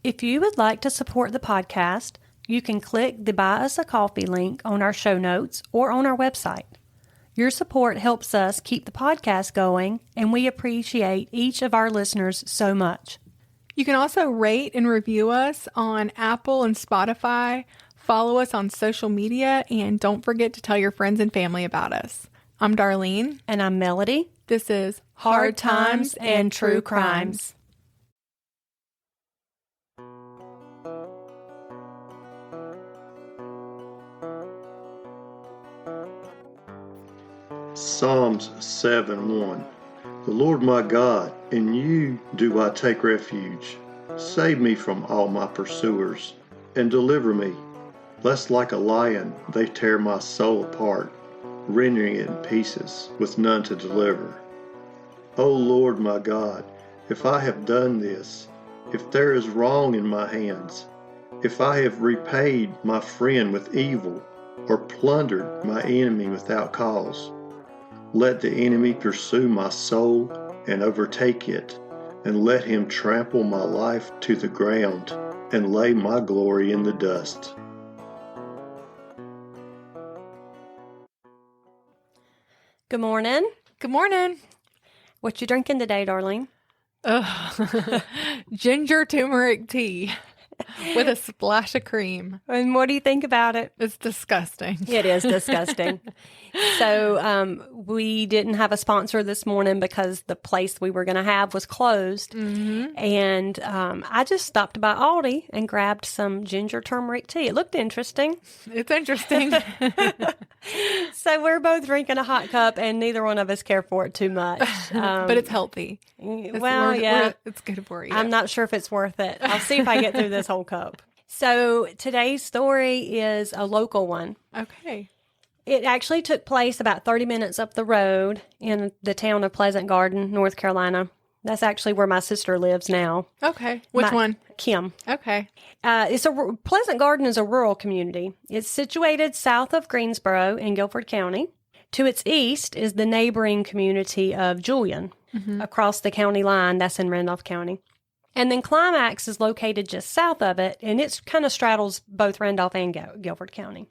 If you would like to support the podcast, you can click the Buy Us a Coffee link on our show notes or on our website. Your support helps us keep the podcast going, and we appreciate each of our listeners so much. You can also rate and review us on Apple and Spotify, follow us on social media, and don't forget to tell your friends and family about us. I'm Darlene. And I'm Melody. This is Hard Times and True Crimes. Psalms 7:1. The Lord my God, in you do I take refuge. Save me from all my pursuers, and deliver me, lest like a lion they tear my soul apart, rendering it in pieces, with none to deliver. O Lord my God, if I have done this, if there is wrong in my hands, if I have repaid my friend with evil, or plundered my enemy without cause, let the enemy pursue my soul and overtake it, and let him trample my life to the ground and lay my glory in the dust. Good morning. Good morning. What you drinking today, Darlene? Ginger turmeric tea with a splash of cream. And what do you think about it? It's disgusting. It is disgusting. So we didn't have a sponsor this morning because the place we were going to have was closed. Mm-hmm. And I just stopped by Aldi and grabbed some ginger turmeric tea. It looked interesting. It's interesting. So we're both drinking a hot cup, and neither one of us care for it too much. But it's healthy. It's good for you. I'm not sure if it's worth it. I'll see if I get through this whole cup. So today's story is a local one. Okay. It actually took place about 30 minutes up the road in the town of Pleasant Garden, North Carolina. That's actually where my sister lives now. Okay. Which one? Kim. Okay. Pleasant Garden is a rural community. It's situated south of Greensboro in Guilford County. To its east is the neighboring community of Julian. Mm-hmm. Across the county line, that's in Randolph County. And then Climax is located just south of it, and it kind of straddles both Randolph and Guilford County.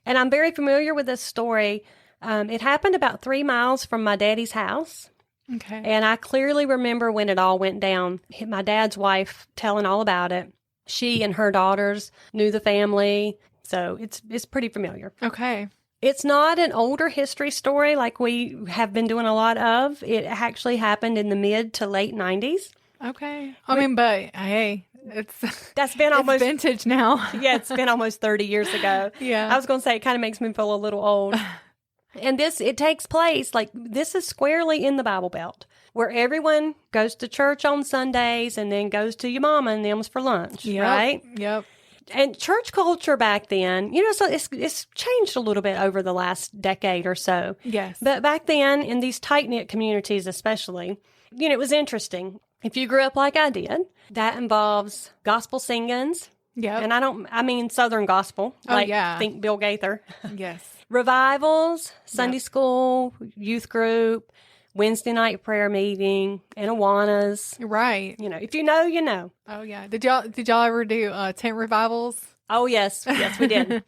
And I'm very familiar with this story. It happened about 3 miles from my daddy's house. Okay. And I clearly remember when it all went down. My dad's wife telling all about it. She and her daughters knew the family. So it's pretty familiar. Okay. It's not an older history story like we have been doing a lot of. It actually happened in the mid to late 90s. Okay. But hey, that's been almost vintage now. Yeah, it's been almost 30 years ago. Yeah. I was going to say it kind of makes me feel a little old. And it takes place, this is squarely in the Bible Belt, where everyone goes to church on Sundays and then goes to your mama and them's for lunch, right? Yep. And church culture back then, so it's changed a little bit over the last decade or so. Yes. But back then, in these tight-knit communities especially, it was interesting. If you grew up like I did, that involves gospel singings. Yeah. And I mean Southern gospel. Think Bill Gaither. Yes. Revivals, Sunday school, youth group, Wednesday night prayer meeting, and Awanas. Right. If you know, you know. Oh, yeah. Did y'all ever do tent revivals? Oh, yes. Yes, we did.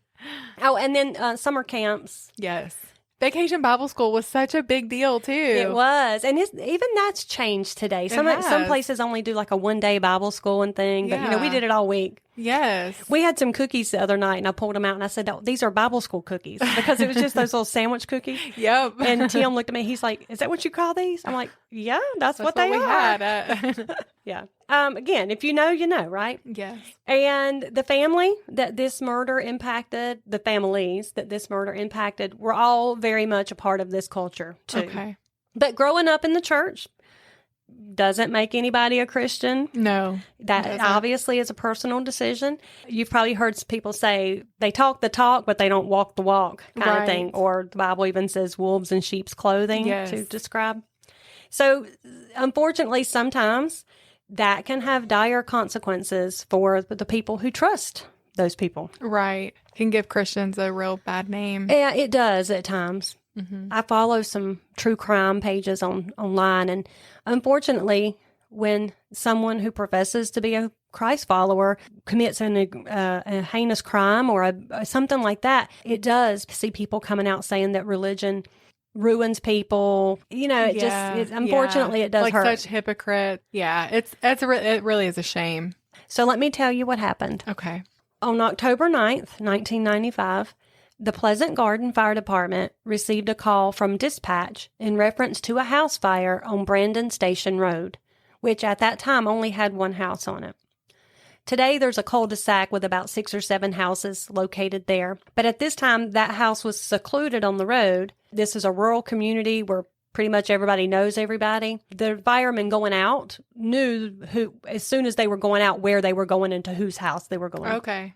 Oh, and then summer camps. Yes. Vacation Bible School was such a big deal, too. It was. And even that's changed today. Some places only do like a one-day Bible school and thing. But, we did it all week. Yes. We had some cookies the other night, and I pulled them out, and I said, "Oh, these are Bible school cookies," because it was just those little sandwich cookies. Yep. And Tim looked at me. He's like, "Is that what you call these?" I'm like, "Yeah, that's what they we are." Had. Yeah. Again, if you know, you know, right? Yes. And the families that this murder impacted, were all very much a part of this culture, too. Okay. But growing up in the church doesn't make anybody a Christian. No. That obviously is a personal decision. You've probably heard people say they talk the talk, but they don't walk the walk kind of thing. Or the Bible even says wolves in sheep's clothing to describe. So, unfortunately, sometimes that can have dire consequences for the people who trust those people. Right. Can give Christians a real bad name. Yeah, it does at times. Mm-hmm. I follow some true crime pages online, and unfortunately, when someone who professes to be a Christ follower commits a heinous crime or something like that. It does see people coming out saying that religion ruins people. Unfortunately, it does like hurt. Such hypocrite. Yeah, it really is a shame. So let me tell you what happened. Okay. On October 9th, 1995, the Pleasant Garden Fire Department received a call from dispatch in reference to a house fire on Brandon Station Road, which at that time only had one house on it. Today, there's a cul-de-sac with about 6 or 7 houses located there. But at this time, that house was secluded on the road. This is a rural community where pretty much everybody knows everybody. The firemen going out knew as soon as they were going out, where they were going into whose house they were going. Okay.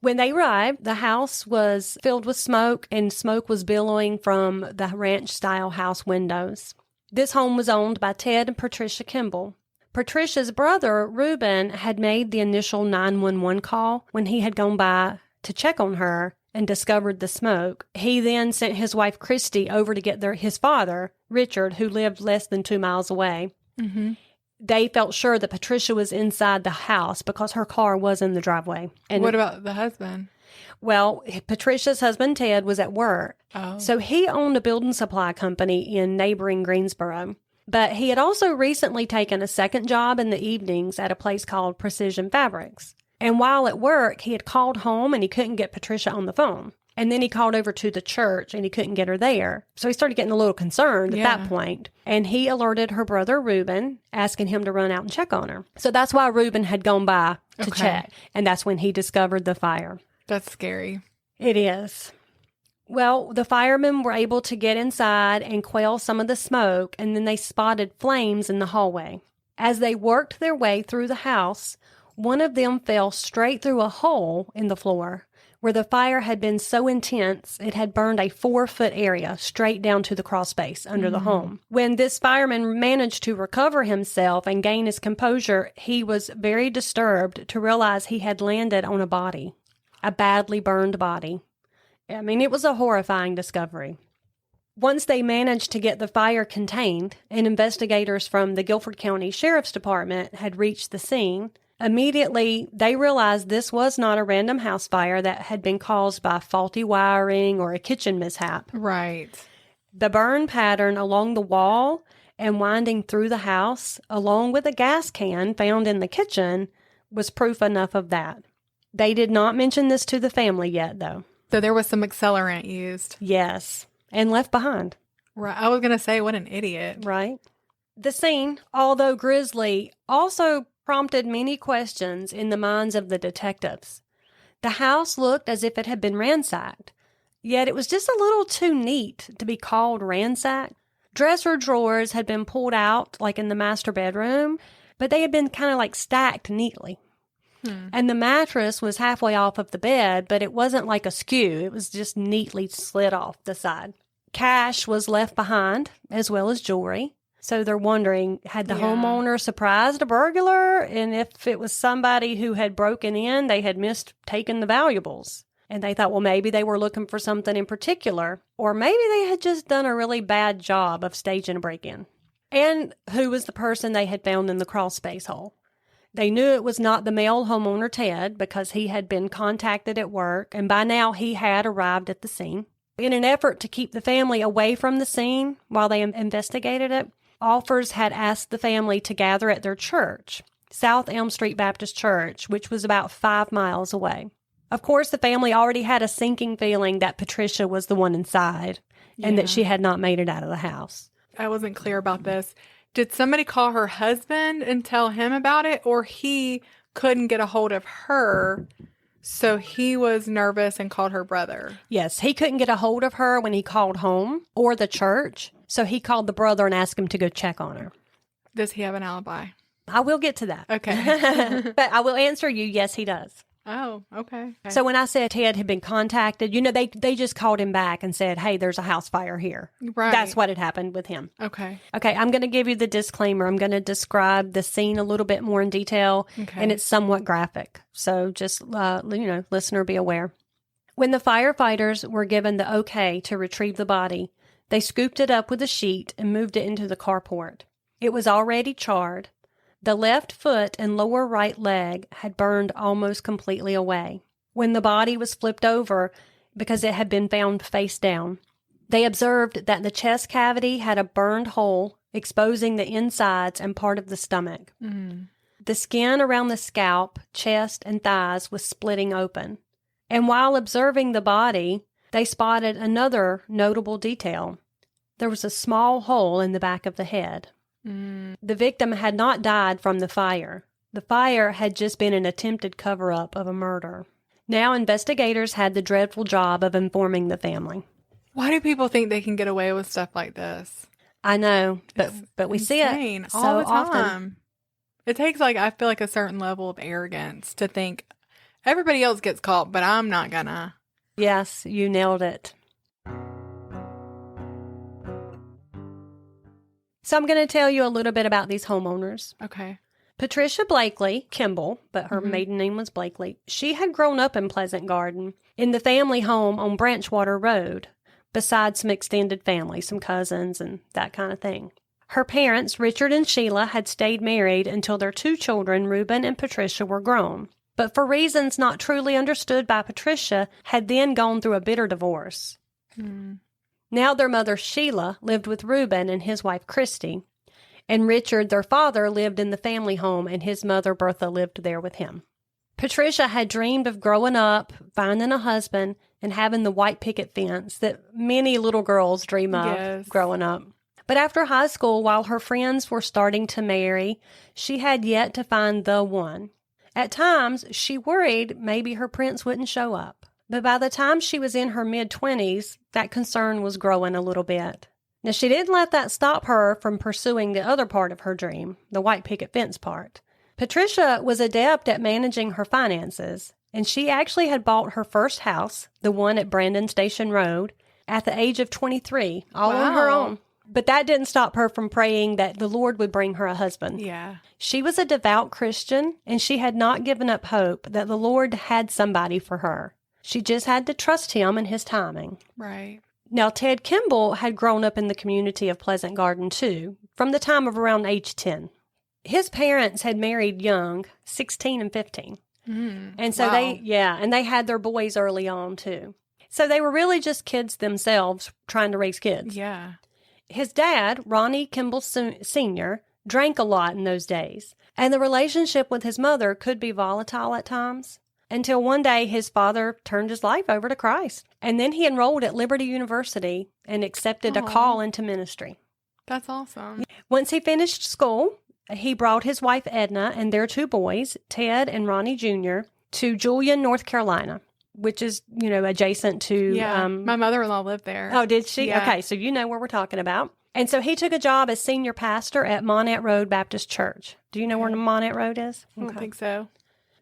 When they arrived, the house was filled with smoke, and smoke was billowing from the ranch-style house windows. This home was owned by Ted and Patricia Kimble. Patricia's brother, Reuben, had made the initial 911 call when he had gone by to check on her and discovered the smoke. He then sent his wife, Christy, over to get his father, Richard, who lived less than 2 miles away. Mm-hmm. They felt sure that Patricia was inside the house because her car was in the driveway. And what about the husband? Well, Patricia's husband, Ted, was at work. Oh. So he owned a building supply company in neighboring Greensboro. But he had also recently taken a second job in the evenings at a place called Precision Fabrics. And while at work, he had called home and he couldn't get Patricia on the phone. And then he called over to the church and he couldn't get her there. So he started getting a little concerned at that point. And he alerted her brother, Reuben, asking him to run out and check on her. So that's why Reuben had gone by to check. And that's when he discovered the fire. That's scary. It is. Well, the firemen were able to get inside and quell some of the smoke, and then they spotted flames in the hallway. As they worked their way through the house, one of them fell straight through a hole in the floor where the fire had been so intense it had burned a 4-foot area straight down to the crawl space under the home. When this fireman managed to recover himself and gain his composure, he was very disturbed to realize he had landed on a body, a badly burned body. I mean, it was a horrifying discovery. Once they managed to get the fire contained and investigators from the Guilford County Sheriff's Department had reached the scene, immediately they realized this was not a random house fire that had been caused by faulty wiring or a kitchen mishap. Right. The burn pattern along the wall and winding through the house, along with a gas can found in the kitchen, was proof enough of that. They did not mention this to the family yet, though. So there was some accelerant used. Yes, and left behind. Right. I was going to say, what an idiot. Right. The scene, although grisly, also prompted many questions in the minds of the detectives. The house looked as if it had been ransacked, yet it was just a little too neat to be called ransacked. Dresser drawers had been pulled out, like in the master bedroom, but they had been kind of like stacked neatly. And the mattress was halfway off of the bed, but it wasn't like askew. It was just neatly slid off the side. Cash was left behind, as well as jewelry. So they're wondering, had the homeowner surprised a burglar? And if it was somebody who had broken in, they had missed taking the valuables. And they thought, well, maybe they were looking for something in particular. Or maybe they had just done a really bad job of staging a break-in. And who was the person they had found in the crawl space hole? They knew it was not the male homeowner, Ted, because he had been contacted at work, and by now he had arrived at the scene. In an effort to keep the family away from the scene while they investigated it, offers had asked the family to gather at their church, South Elm Street Baptist Church, which was about 5 miles away. Of course, the family already had a sinking feeling that Patricia was the one inside and that she had not made it out of the house. I wasn't clear about this. Did somebody call her husband and tell him about it, or he couldn't get a hold of her, so he was nervous and called her brother? Yes, he couldn't get a hold of her when he called home or the church, so he called the brother and asked him to go check on her. Does he have an alibi? I will get to that. Okay. But I will answer you, yes, he does. Oh, okay. So when I said Ted had been contacted, they just called him back and said, hey, there's a house fire here. Right. That's what had happened with him. Okay. Okay, I'm going to give you the disclaimer. I'm going to describe the scene a little bit more in detail, and it's somewhat graphic. So just, listener, be aware. When the firefighters were given the okay to retrieve the body, they scooped it up with a sheet and moved it into the carport. It was already charred. The left foot and lower right leg had burned almost completely away. When the body was flipped over, because it had been found face down, they observed that the chest cavity had a burned hole, exposing the insides and part of the stomach. The skin around the scalp, chest, and thighs was splitting open. And while observing the body, they spotted another notable detail. There was a small hole in the back of the head. The victim had not died from the fire. The fire had just been an attempted cover-up of a murder. Now investigators had the dreadful job of informing the family. Why do people think they can get away with stuff like this? I know, but we see it all so the time. often. It takes, I feel like a certain level of arrogance to think everybody else gets caught, but I'm not gonna. Yes, you nailed it. So I'm going to tell you a little bit about these homeowners. Okay. Patricia Blakely Kimble, but her maiden name was Blakely. She had grown up in Pleasant Garden in the family home on Branchwater Road, besides some extended family, some cousins and that kind of thing. Her parents, Richard and Sheila, had stayed married until their 2 children, Reuben and Patricia, were grown. But for reasons not truly understood by Patricia, had then gone through a bitter divorce. Now their mother, Sheila, lived with Reuben and his wife, Christy, and Richard, their father, lived in the family home, and his mother, Bertha, lived there with him. Patricia had dreamed of growing up, finding a husband, and having the white picket fence that many little girls dream of growing up. But after high school, while her friends were starting to marry, she had yet to find the one. At times, she worried maybe her prince wouldn't show up. But by the time she was in her mid-20s, that concern was growing a little bit. Now, she didn't let that stop her from pursuing the other part of her dream, the white picket fence part. Patricia was adept at managing her finances, and she actually had bought her first house, the one at Brandon Station Road, at the age of 23, all on her own. But that didn't stop her from praying that the Lord would bring her a husband. Yeah. She was a devout Christian, and she had not given up hope that the Lord had somebody for her. She just had to trust him and his timing. Right. Now, Ted Kimble had grown up in the community of Pleasant Garden, too, from the time of around age 10. His parents had married young, 16 and 15. And so they had their boys early on, too. So they were really just kids themselves trying to raise kids. Yeah. His dad, Ronnie Kimble Sr., drank a lot in those days, and the relationship with his mother could be volatile at times. Until one day his father turned his life over to Christ. And then he enrolled at Liberty University and accepted a call into ministry. That's awesome. Once he finished school, he brought his wife Edna and their 2 boys, Ted and Ronnie Jr., to Julian, North Carolina, which is, adjacent to... my mother-in-law lived there. Oh, did she? Yeah. Okay, so you know where we're talking about. And so he took a job as senior pastor at Monette Road Baptist Church. Do you know where Monette Road is? I don't think so.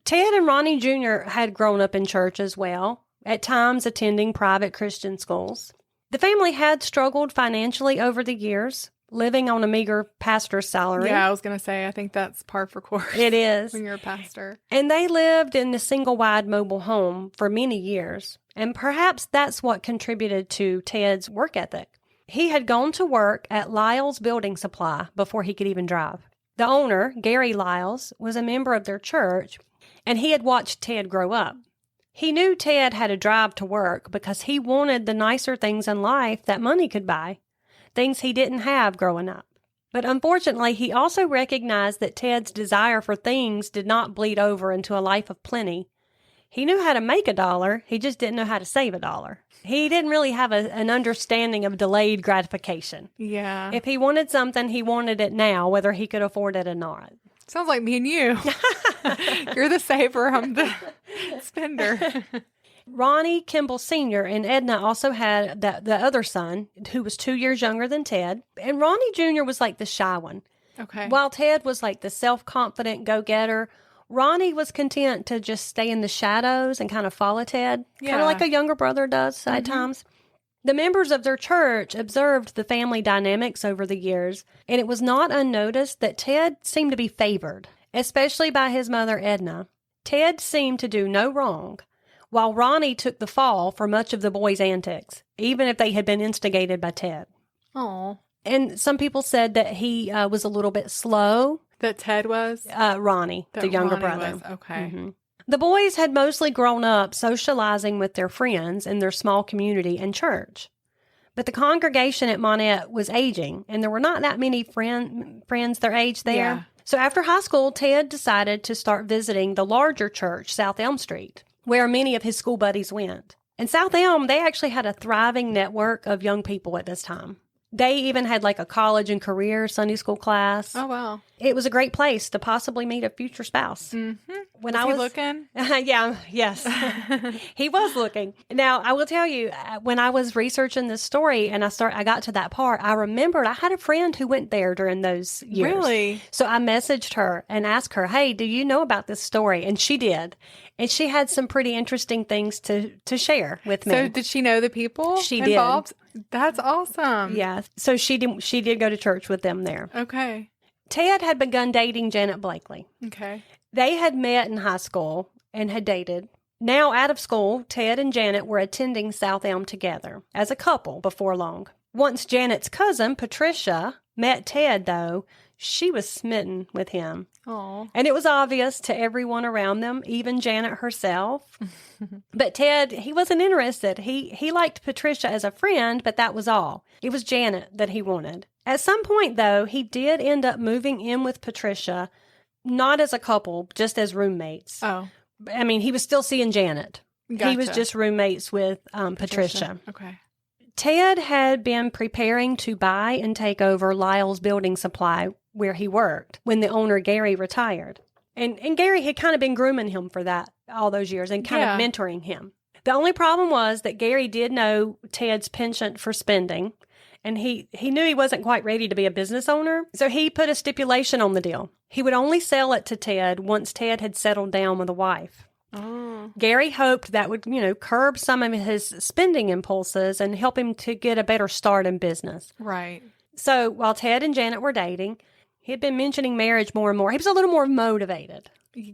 Ted and Ronnie Jr. had grown up in church as well, at times attending private Christian schools. The family had struggled financially over the years, living on a meager pastor's salary. Yeah, I was going to say, I think that's par for course. It is. When you're a pastor. And they lived in a single-wide mobile home for many years, and perhaps that's what contributed to Ted's work ethic. He had gone to work at Lyle's Building Supply before he could even drive. The owner, Gary Lyles, was a member of their church, and he had watched Ted grow up. He knew Ted had a drive to work because he wanted the nicer things in life that money could buy, things he didn't have growing up. But unfortunately, he also recognized that Ted's desire for things did not bleed over into a life of plenty. He knew how to make $1, he just didn't know how to save $1. He didn't really have an understanding of delayed gratification. Yeah. If he wanted something, he wanted it now, whether he could afford it or not. Sounds like me and you. You're the saver, I'm the spender. Ronnie Kimble Sr. and Edna also had the other son, who was 2 years younger than Ted. And Ronnie Jr. was like the shy one. Okay. While Ted was like the self-confident go-getter, Ronnie was content to just stay in the shadows and kind of follow Ted, kind of like a younger brother does at times. The members of their church observed the family dynamics over the years, and it was not unnoticed that Ted seemed to be favored, especially by his mother, Edna. Ted seemed to do no wrong, while Ronnie took the fall for much of the boys' antics, even if they had been instigated by Ted. Oh. And some people said that he was a little bit slow, That Ted was? Ronnie, That the younger Ronnie brother. was. Okay. Mhm. The boys had mostly grown up socializing with their friends in their small community and church. But the congregation at Monette was aging, and there were not that many friends their age there. Yeah. So after high school, Ted decided to start visiting the larger church, South Elm Street, where many of his school buddies went. And South Elm, they actually had a thriving network of young people at this time. They even had like a college and career Sunday school class. Oh, wow. It was a great place to possibly meet a future spouse. Mm-hmm. When Was I he was looking? yes, he was looking. Now, I will tell you, when I was researching this story and I got to that part, I remembered I had a friend who went there during those years. Really? So I messaged her and asked her, hey, do you know about this story? And she did. And she had some pretty interesting things to share with me. So did she know the people She did. involved? That's awesome. Yeah. So she did go to church with them there. Okay. Ted had begun dating Janet Blakely. Okay. They had met in high school and had dated. Now out of school, Ted and Janet were attending South Elm together as a couple before long. Once Janet's cousin, Patricia, met Ted, though, she was smitten with him. Oh. And it was obvious to everyone around them, even Janet herself. But Ted, he wasn't interested. He liked Patricia as a friend, but that was all. It was Janet that he wanted. At some point, though, he did end up moving in with Patricia, not as a couple, just as roommates. Oh. I mean, he was still seeing Janet. Gotcha. He was just roommates with Patricia. Okay. Ted had been preparing to buy and take over Lyle's building supply where he worked when the owner, Gary, retired. And Gary had kind of been grooming him for that all those years and kind of mentoring him. The only problem was that Gary did know Ted's penchant for spending, and he knew he wasn't quite ready to be a business owner. So he put a stipulation on the deal. He would only sell it to Ted once Ted had settled down with a wife. Oh. Gary hoped that would, curb some of his spending impulses and help him to get a better start in business. Right. So while Ted and Janet were dating, he had been mentioning marriage more and more. He was a little more motivated.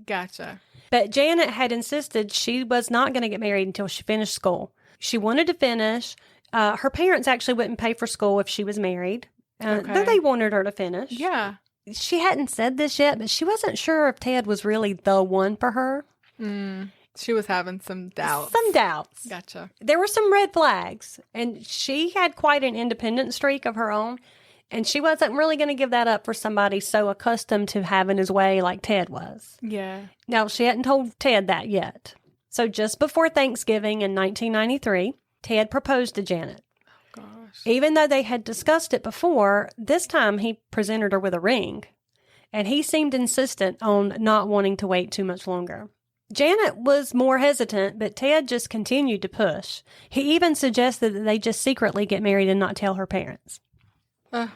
Gotcha. But Janet had insisted she was not going to get married until she finished school. She wanted to finish. Her parents actually wouldn't pay for school if she was married. Okay. Though they wanted her to finish. Yeah. She hadn't said this yet, but she wasn't sure if Ted was really the one for her. She was having some doubts. Some doubts. Gotcha. There were some red flags, and she had quite an independent streak of her own, and she wasn't really going to give that up for somebody so accustomed to having his way like Ted was. Yeah. Now, she hadn't told Ted that yet. So just before Thanksgiving in 1993, Ted proposed to Janet. Oh, gosh. Even though they had discussed it before, this time he presented her with a ring, and he seemed insistent on not wanting to wait too much longer. Janet was more hesitant, but Ted just continued to push. He even suggested that they just secretly get married and not tell her parents. What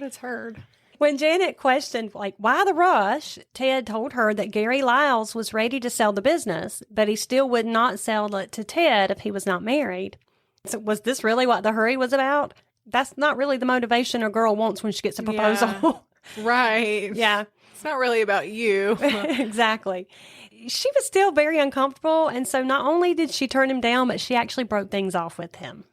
has heard? When Janet questioned, why the rush, Ted told her that Gary Lyles was ready to sell the business, but he still would not sell it to Ted if he was not married. So was this really what the hurry was about? That's not really the motivation a girl wants when she gets a proposal. Yeah. Right. Yeah. It's not really about you. Exactly. She was still very uncomfortable, and so not only did she turn him down, but she actually broke things off with him.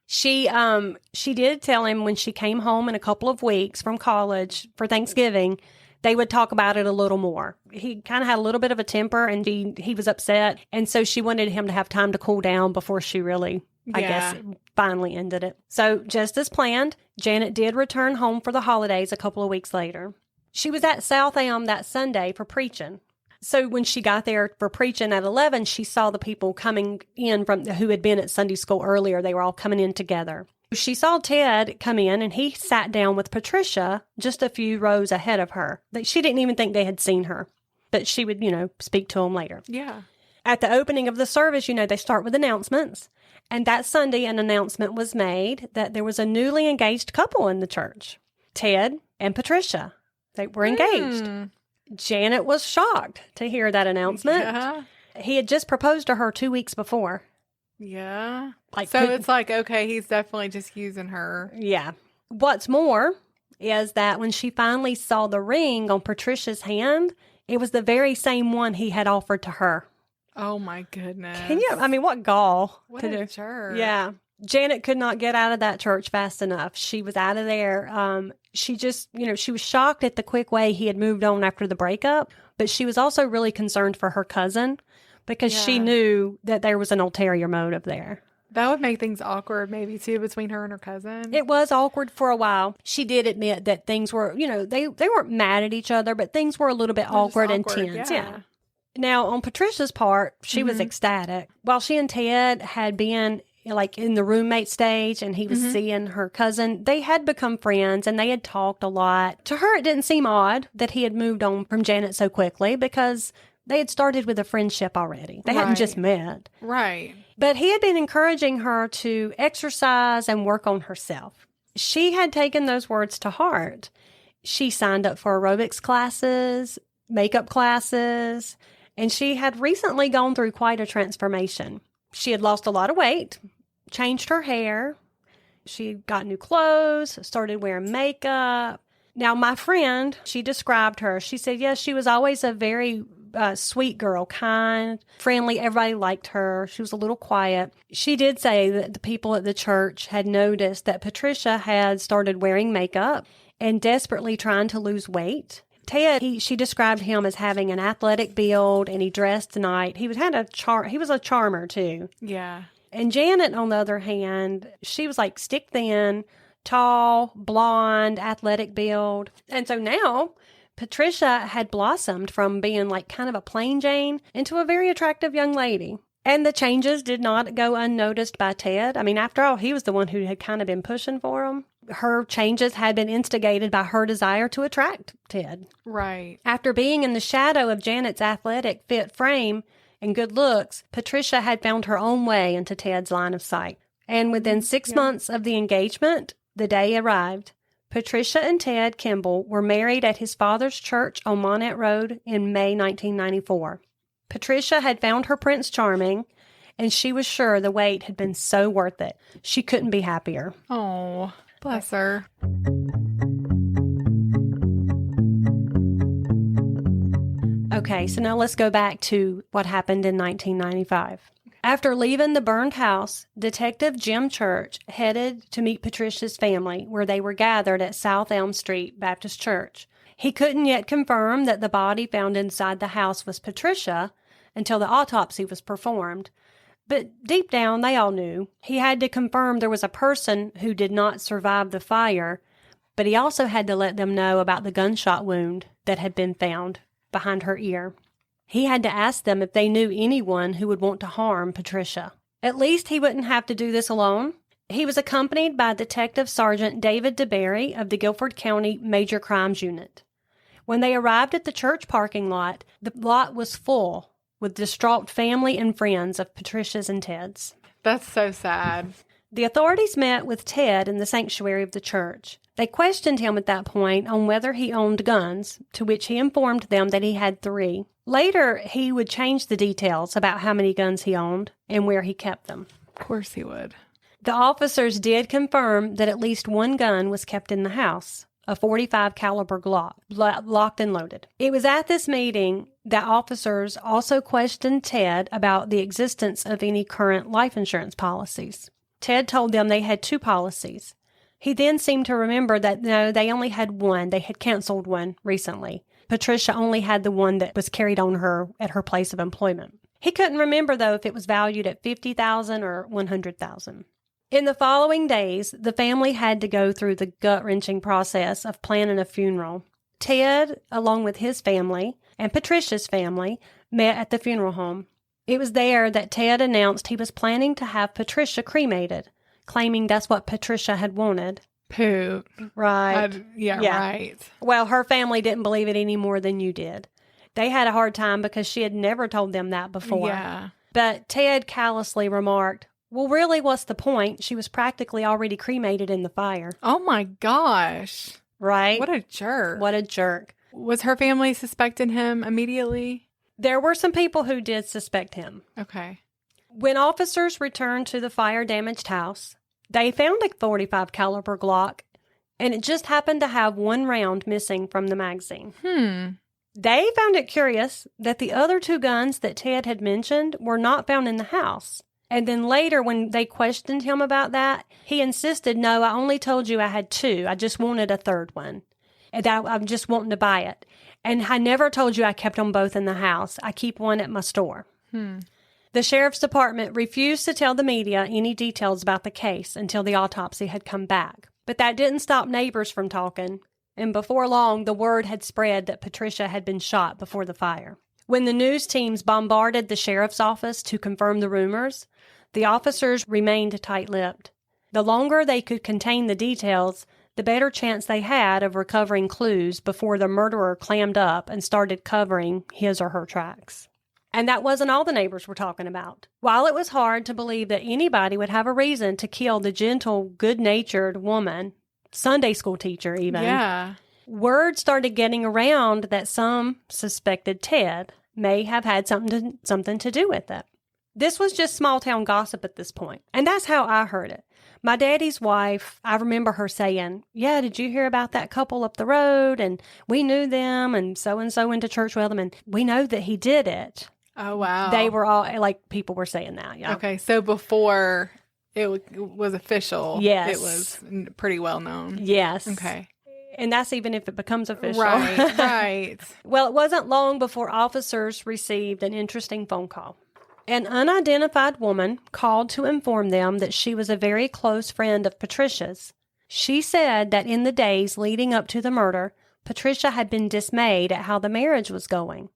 She did tell him when she came home in a couple of weeks from college for Thanksgiving, they would talk about it a little more. He kind of had a little bit of a temper, and he was upset, and so she wanted him to have time to cool down before she really, I guess, finally ended it. So just as planned, Janet did return home for the holidays a couple of weeks later. She was at South Elm that Sunday for preaching. So when she got there for preaching at 11, she saw the people coming in who had been at Sunday school earlier. They were all coming in together. She saw Ted come in, and he sat down with Patricia just a few rows ahead of her. She didn't even think they had seen her, but she would, speak to him later. Yeah. At the opening of the service, they start with announcements. And that Sunday, an announcement was made that there was a newly engaged couple in the church, Ted and Patricia. They were engaged. Janet was shocked to hear that announcement. Yeah. He had just proposed to her 2 weeks before. Yeah. It's like, okay, he's definitely just using her. Yeah. What's more is that when she finally saw the ring on Patricia's hand, it was the very same one he had offered to her. Oh, my goodness. What gall What to a do. jerk. Yeah. Janet could not get out of that church fast enough. She was out of there. She just, she was shocked at the quick way he had moved on after the breakup, but she was also really concerned for her cousin because she knew that there was an ulterior motive there. That would make things awkward, maybe, too, between her and her cousin. It was awkward for a while. She did admit that things were, they weren't mad at each other, but things were a little bit awkward and tense. Yeah. Now, on Patricia's part, she was ecstatic. While she and Ted had been in the roommate stage and he was seeing her cousin, they had become friends and they had talked a lot. To her, it didn't seem odd that he had moved on from Janet so quickly because they had started with a friendship already. They hadn't just met. Right. But he had been encouraging her to exercise and work on herself. She had taken those words to heart. She signed up for aerobics classes, makeup classes, and she had recently gone through quite a transformation. She had lost a lot of weight, changed her hair. She got new clothes, started wearing makeup. Now, my friend, she described her. She said, yes, she was always a very sweet girl, kind, friendly. Everybody liked her. She was a little quiet. She did say that the people at the church had noticed that Patricia had started wearing makeup and desperately trying to lose weight. Ted, she described him as having an athletic build and he dressed nice. He was a charmer too. Yeah. And Janet, on the other hand, she was like stick thin, tall, blonde, athletic build. And so now Patricia had blossomed from being like kind of a plain Jane into a very attractive young lady. And the changes did not go unnoticed by Ted. I mean, after all, he was the one who had kind of been pushing for him. Her changes had been instigated by her desire to attract Ted. Right. After being in the shadow of Janet's athletic, fit frame and good looks, Patricia had found her own way into Ted's line of sight. And within 6 months of the engagement, the day arrived. Patricia and Ted Kimble were married at his father's church on Monette Road in May 1994. Patricia had found her Prince Charming, and she was sure the wait had been so worth it. She couldn't be happier. Oh, bless her. Okay, so now let's go back to what happened in 1995. After leaving the burned house, Detective Jim Church headed to meet Patricia's family, where they were gathered at South Elm Street Baptist Church. He couldn't yet confirm that the body found inside the house was Patricia until the autopsy was performed. But deep down, they all knew. He had to confirm there was a person who did not survive the fire, but he also had to let them know about the gunshot wound that had been found behind her ear. He had to ask them if they knew anyone who would want to harm Patricia. At least he wouldn't have to do this alone. He was accompanied by Detective Sergeant David DeBerry of the Guilford County Major Crimes Unit. When they arrived at the church parking lot, the lot was full with distraught family and friends of Patricia's and Ted's. That's so sad. The authorities met with Ted in the sanctuary of the church. They questioned him at that point on whether he owned guns, to which he informed them that he had 3. Later, he would change the details about how many guns he owned and where he kept them. Of course he would. The officers did confirm that at least 1 gun was kept in the house, a .45 caliber Glock, locked and loaded. It was at this meeting that officers also questioned Ted about the existence of any current life insurance policies. Ted told them they had 2 policies. He then seemed to remember that no, they only had 1. They had canceled one recently. Patricia only had the one that was carried on her at her place of employment. He couldn't remember, though, if it was valued at $50,000 or $100,000. In the following days, the family had to go through the gut-wrenching process of planning a funeral. Ted, along with his family, and Patricia's family, met at the funeral home. It was there that Ted announced he was planning to have Patricia cremated, claiming that's what Patricia had wanted. Poot. Right. Yeah, right. Well, her family didn't believe it any more than you did. They had a hard time because she had never told them that before. Yeah. But Ted callously remarked, well, really, what's the point? She was practically already cremated in the fire. Oh, my gosh. Right? What a jerk. What a jerk. Was her family suspecting him immediately? There were some people who did suspect him. Okay. When officers returned to the fire-damaged house, they found a .45 caliber Glock, and it just happened to have 1 round missing from the magazine. They found it curious that the other 2 guns that Ted had mentioned were not found in the house, And then later, when they questioned him about that, he insisted, no, I only told you I had 2. I just wanted a 3rd one. And I'm just wanting to buy it. And I never told you I kept them both in the house. I keep one at my store. The sheriff's department refused to tell the media any details about the case until the autopsy had come back. But that didn't stop neighbors from talking. And before long, the word had spread that Patricia had been shot before the fire. When the news teams bombarded the sheriff's office to confirm the rumors, the officers remained tight-lipped. The longer they could contain the details, the better chance they had of recovering clues before the murderer clammed up and started covering his or her tracks. And that wasn't all the neighbors were talking about. While it was hard to believe that anybody would have a reason to kill the gentle, good-natured woman, Sunday school teacher even, word started getting around that some suspected Ted may have had something to do with it. This was just small-town gossip at this point, and that's how I heard it. My daddy's wife, I remember her saying, yeah, did you hear about that couple up the road? And we knew them, and so went to church with them, and we know that he did it. Oh, wow. They were all, like, people were saying that, yeah. Okay, so before it was official, yes, it was pretty well known. Yes. Okay. And that's even if it becomes official. Right, right. Well, it wasn't long before officers received an interesting phone call. An unidentified woman called to inform them that she was a very close friend of Patricia's. She said that in the days leading up to the murder, Patricia had been dismayed at how the marriage was going.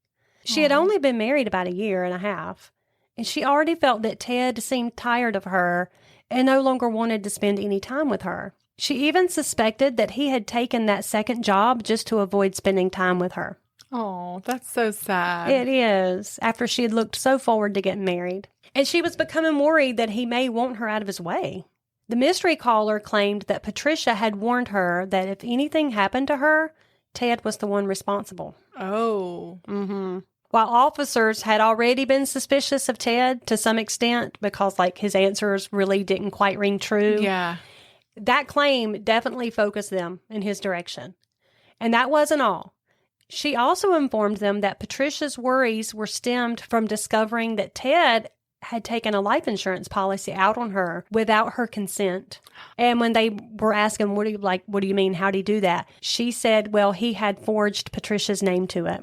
She had only been married about 1.5 years, and she already felt that Ted seemed tired of her and no longer wanted to spend any time with her. She even suspected that he had taken that second job just to avoid spending time with her. Oh, that's so sad. It is, after she had looked so forward to getting married. And she was becoming worried that he may want her out of his way. The mystery caller claimed that Patricia had warned her that if anything happened to her, Ted was the one responsible. Oh. Mm-hmm. While officers had already been suspicious of Ted to some extent because, like, his answers really didn't quite ring true. Yeah. That claim definitely focused them in his direction. And that wasn't all. She also informed them that Patricia's worries were stemmed from discovering that Ted had taken a life insurance policy out on her without her consent. And when they were asking, what do you mean? How'd he do that? She said, well, he had forged Patricia's name to it.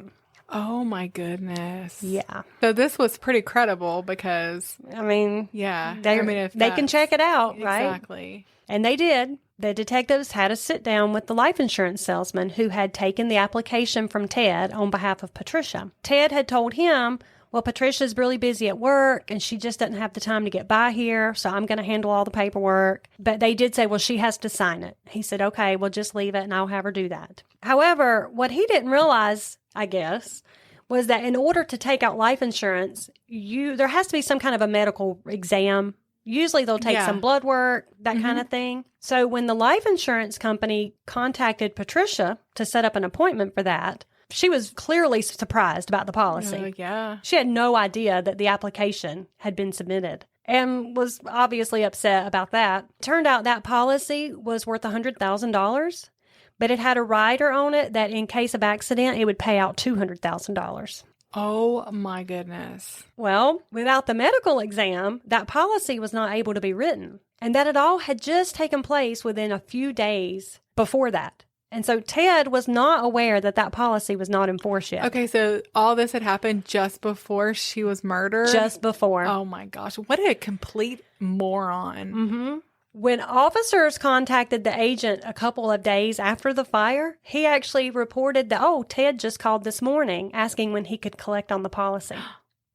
Oh, my goodness. Yeah. So this was pretty credible because, I mean, yeah, if they can check it out, right? Exactly. And they did. The detectives had a sit down with the life insurance salesman who had taken the application from Ted on behalf of Patricia. Ted had told him, well, Patricia's really busy at work and she just doesn't have the time to get by here, so I'm going to handle all the paperwork. But they did say, well, she has to sign it. He said, okay, well, just leave it and I'll have her do that. However, what he didn't realize, I guess, was that in order to take out life insurance, there has to be some kind of a medical exam. Usually they'll take some blood work, that kind of thing. So when the life insurance company contacted Patricia to set up an appointment for that, she was clearly surprised about the policy. Yeah. She had no idea that the application had been submitted and was obviously upset about that. Turned out that policy was worth $100,000, but it had a rider on it that in case of accident, it would pay out $200,000. Oh, my goodness. Well, without the medical exam, that policy was not able to be written. And that it all had just taken place within a few days before that. And so Ted was not aware that that policy was not in force yet. Okay, so all this had happened just before she was murdered? Just before. Oh, my gosh. What a complete moron. Mm-hmm. When officers contacted the agent a couple of days after the fire, he actually reported that, Ted just called this morning asking when he could collect on the policy.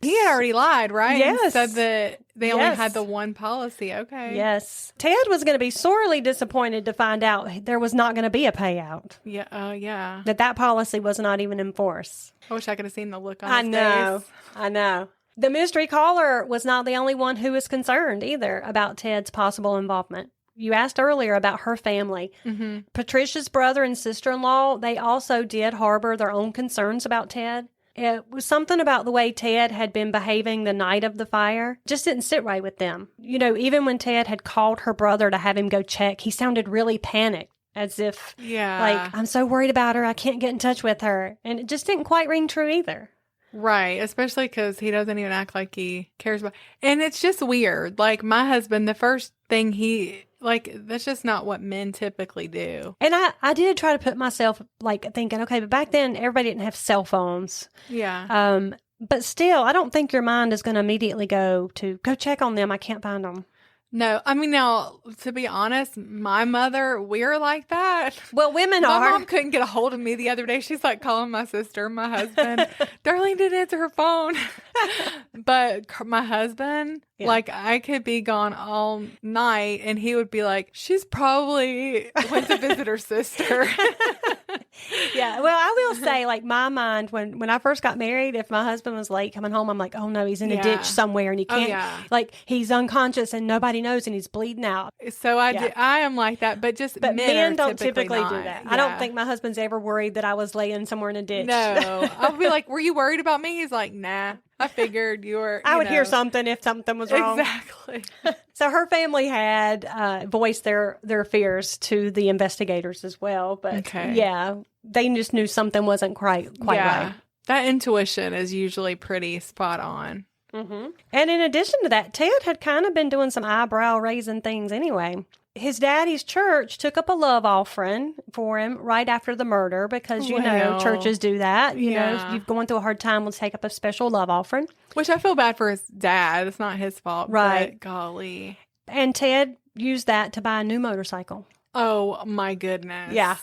He had already lied, right? Yes. And said that they only had the one policy. Okay. Yes. Ted was going to be sorely disappointed to find out there was not going to be a payout. Yeah. Yeah. That policy was not even in force. I wish I could have seen the look on his face. I know. The mystery caller was not the only one who was concerned either about Ted's possible involvement. You asked earlier about her family. Mm-hmm. Patricia's brother and sister-in-law, they also did harbor their own concerns about Ted. It was something about the way Ted had been behaving the night of the fire. Just didn't sit right with them. You know, even when Ted had called her brother to have him go check, he sounded really panicked, as if, like, I'm so worried about her, I can't get in touch with her. And it just didn't quite ring true either. Right. Especially because he doesn't even act like he cares about. And it's just weird. Like, my husband, the first thing that's just not what men typically do. And I did try to put myself, like, thinking, okay, but back then, everybody didn't have cell phones. Yeah. But still, I don't think your mind is going to immediately go check on them. I can't find them. No, I mean, now, to be honest, my mother, we're like that. Well, women My are. mom couldn't get a hold of me the other day. She's like calling my sister, my husband. Darlene didn't answer her phone. But my husband, like, I could be gone all night and he would be like, she's probably went to visit her sister. Yeah. Well, I will say, like, my mind, when I first got married, if my husband was late coming home, I'm like, oh no, he's in a ditch somewhere and he can't, like, he's unconscious and nobody knows and he's bleeding out. So I am like that, but men don't typically do that. Yeah. I don't think my husband's ever worried that I was laying somewhere in a ditch. No. I'll be like, were you worried about me? He's like, nah. I figured you were. I would hear something if something was wrong. Exactly. So her family had voiced their fears to the investigators as well. But yeah, they just knew something wasn't quite right. That intuition is usually pretty spot on. Mm-hmm. And in addition to that, Ted had kind of been doing some eyebrow raising things anyway. His daddy's church took up a love offering for him right after the murder because, you know, churches do that. You know, if you're going through a hard time, we'll take up a special love offering. Which I feel bad for his dad. It's not his fault. Right. But golly. And Ted used that to buy a new motorcycle. Oh, my goodness. Yeah.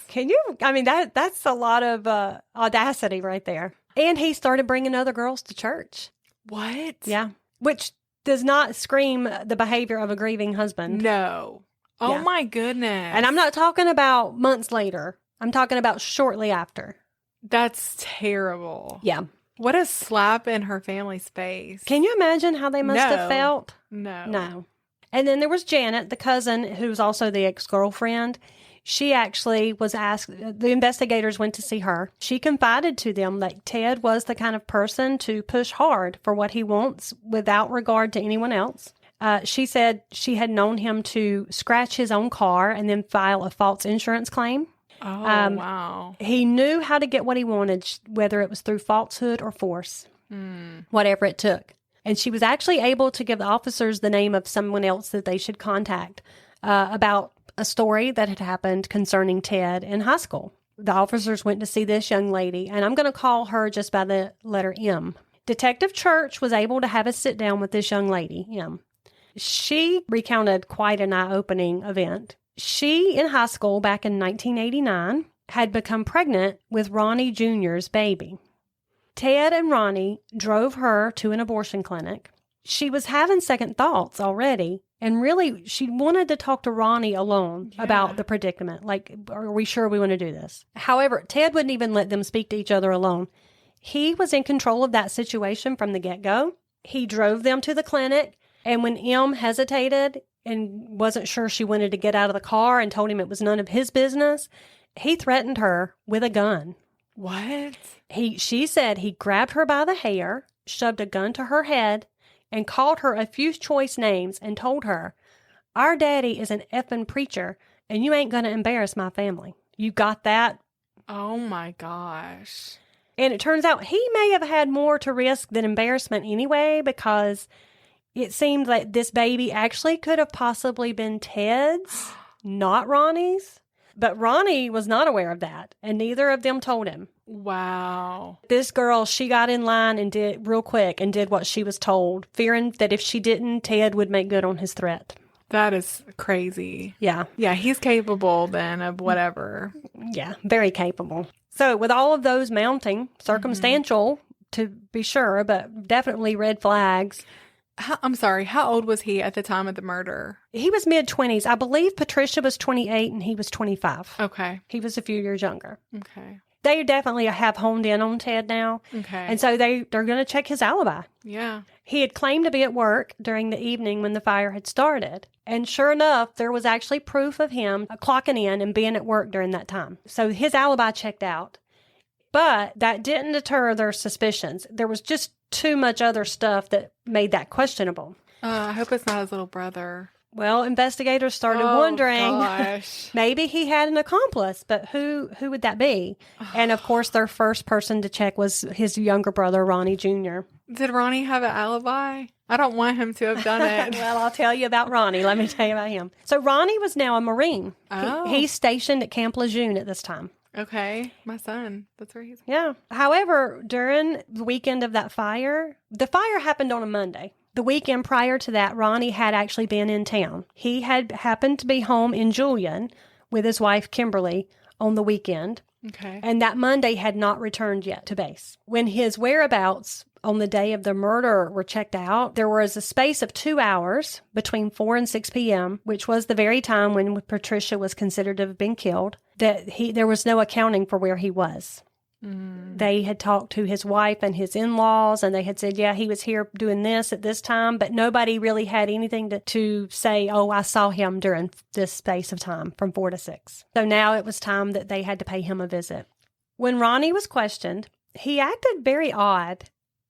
I mean, that's a lot of audacity right there. And he started bringing other girls to church. What? Yeah. Which does not scream the behavior of a grieving husband. No. Oh, my goodness. And I'm not talking about months later. I'm talking about shortly after. That's terrible. Yeah. What a slap in her family's face. Can you imagine how they must have felt? No. And then there was Janet, the cousin, who's also the ex-girlfriend. She actually was asked, the investigators went to see her. She confided to them that Ted was the kind of person to push hard for what he wants without regard to anyone else. She said she had known him to scratch his own car and then file a false insurance claim. Oh, wow. He knew how to get what he wanted, whether it was through falsehood or force, whatever it took. And she was actually able to give the officers the name of someone else that they should contact about a story that had happened concerning Ted in high school. The officers went to see this young lady, and I'm going to call her just by the letter M. Detective Church was able to have a sit down with this young lady, M. She recounted quite an eye-opening event. She, in high school back in 1989, had become pregnant with Ronnie Jr.'s baby. Ted and Ronnie drove her to an abortion clinic. She was having second thoughts already, and really, she wanted to talk to Ronnie alone about the predicament. Like, are we sure we want to do this? However, Ted wouldn't even let them speak to each other alone. He was in control of that situation from the get-go. He drove them to the clinic. And when M hesitated and wasn't sure she wanted to get out of the car and told him it was none of his business, he threatened her with a gun. What? She said he grabbed her by the hair, shoved a gun to her head, and called her a few choice names and told her, "Our daddy is an effing preacher, and you ain't going to embarrass my family. You got that?" Oh, my gosh. And it turns out he may have had more to risk than embarrassment anyway, because it seemed like this baby actually could have possibly been Ted's, not Ronnie's. But Ronnie was not aware of that, and neither of them told him. Wow. This girl, she got in line and did real quick and did what she was told, fearing that if she didn't, Ted would make good on his threat. That is crazy. Yeah. Yeah, he's capable then of whatever. Yeah, very capable. So with all of those mounting, circumstantial to be sure, but definitely red flags. I'm sorry, how old was he at the time of the murder? He was mid-20s. I believe Patricia was 28 and he was 25. Okay. He was a few years younger. Okay. They definitely have honed in on Ted now. Okay. And so they're going to check his alibi. Yeah. He had claimed to be at work during the evening when the fire had started. And sure enough, there was actually proof of him clocking in and being at work during that time. So his alibi checked out. But that didn't deter their suspicions. There was just too much other stuff that made that questionable. I hope it's not his little brother. Well, investigators started wondering, gosh. maybe he had an accomplice, but who would that be? And of course, their first person to check was his younger brother, Ronnie Jr. Did Ronnie have an alibi? I don't want him to have done it. Well, I'll tell you about Ronnie. Let me tell you about him. So Ronnie was now a Marine. Oh. He's stationed at Camp Lejeune at this time. Okay. My son. That's where he's. Yeah. However, during the weekend of that fire, the fire happened on a Monday. The weekend prior to that, Ronnie had actually been in town. He had happened to be home in Julian with his wife, Kimberly, on the weekend. Okay. And that Monday had not returned yet to base. When his whereabouts on the day of the murder were checked out, there was a space of 2 hours between 4 and 6 p.m., which was the very time when Patricia was considered to have been killed, that there was no accounting for where he was. They had talked to his wife and his in-laws, and they had said, yeah, he was here doing this at this time, but nobody really had anything to say, oh, I saw him during this space of time from 4 to 6. So now it was time that they had to pay him a visit. When Ronnie was questioned, he acted very odd.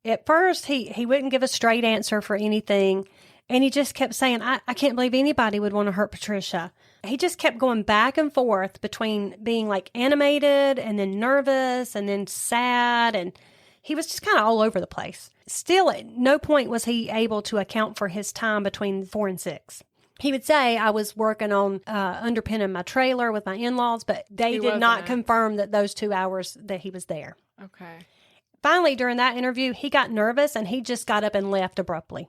At first, he wouldn't give a straight answer for anything, and he just kept saying, I can't believe anybody would want to hurt Patricia. He just kept going back and forth between being like animated and then nervous and then sad, and he was just kind of all over the place. Still, at no point was he able to account for his time between 4 and 6. He would say, I was working on underpinning my trailer with my in-laws, but they did not confirm that those 2 hours that he was there. Okay. Finally, during that interview, he got nervous and he just got up and left abruptly.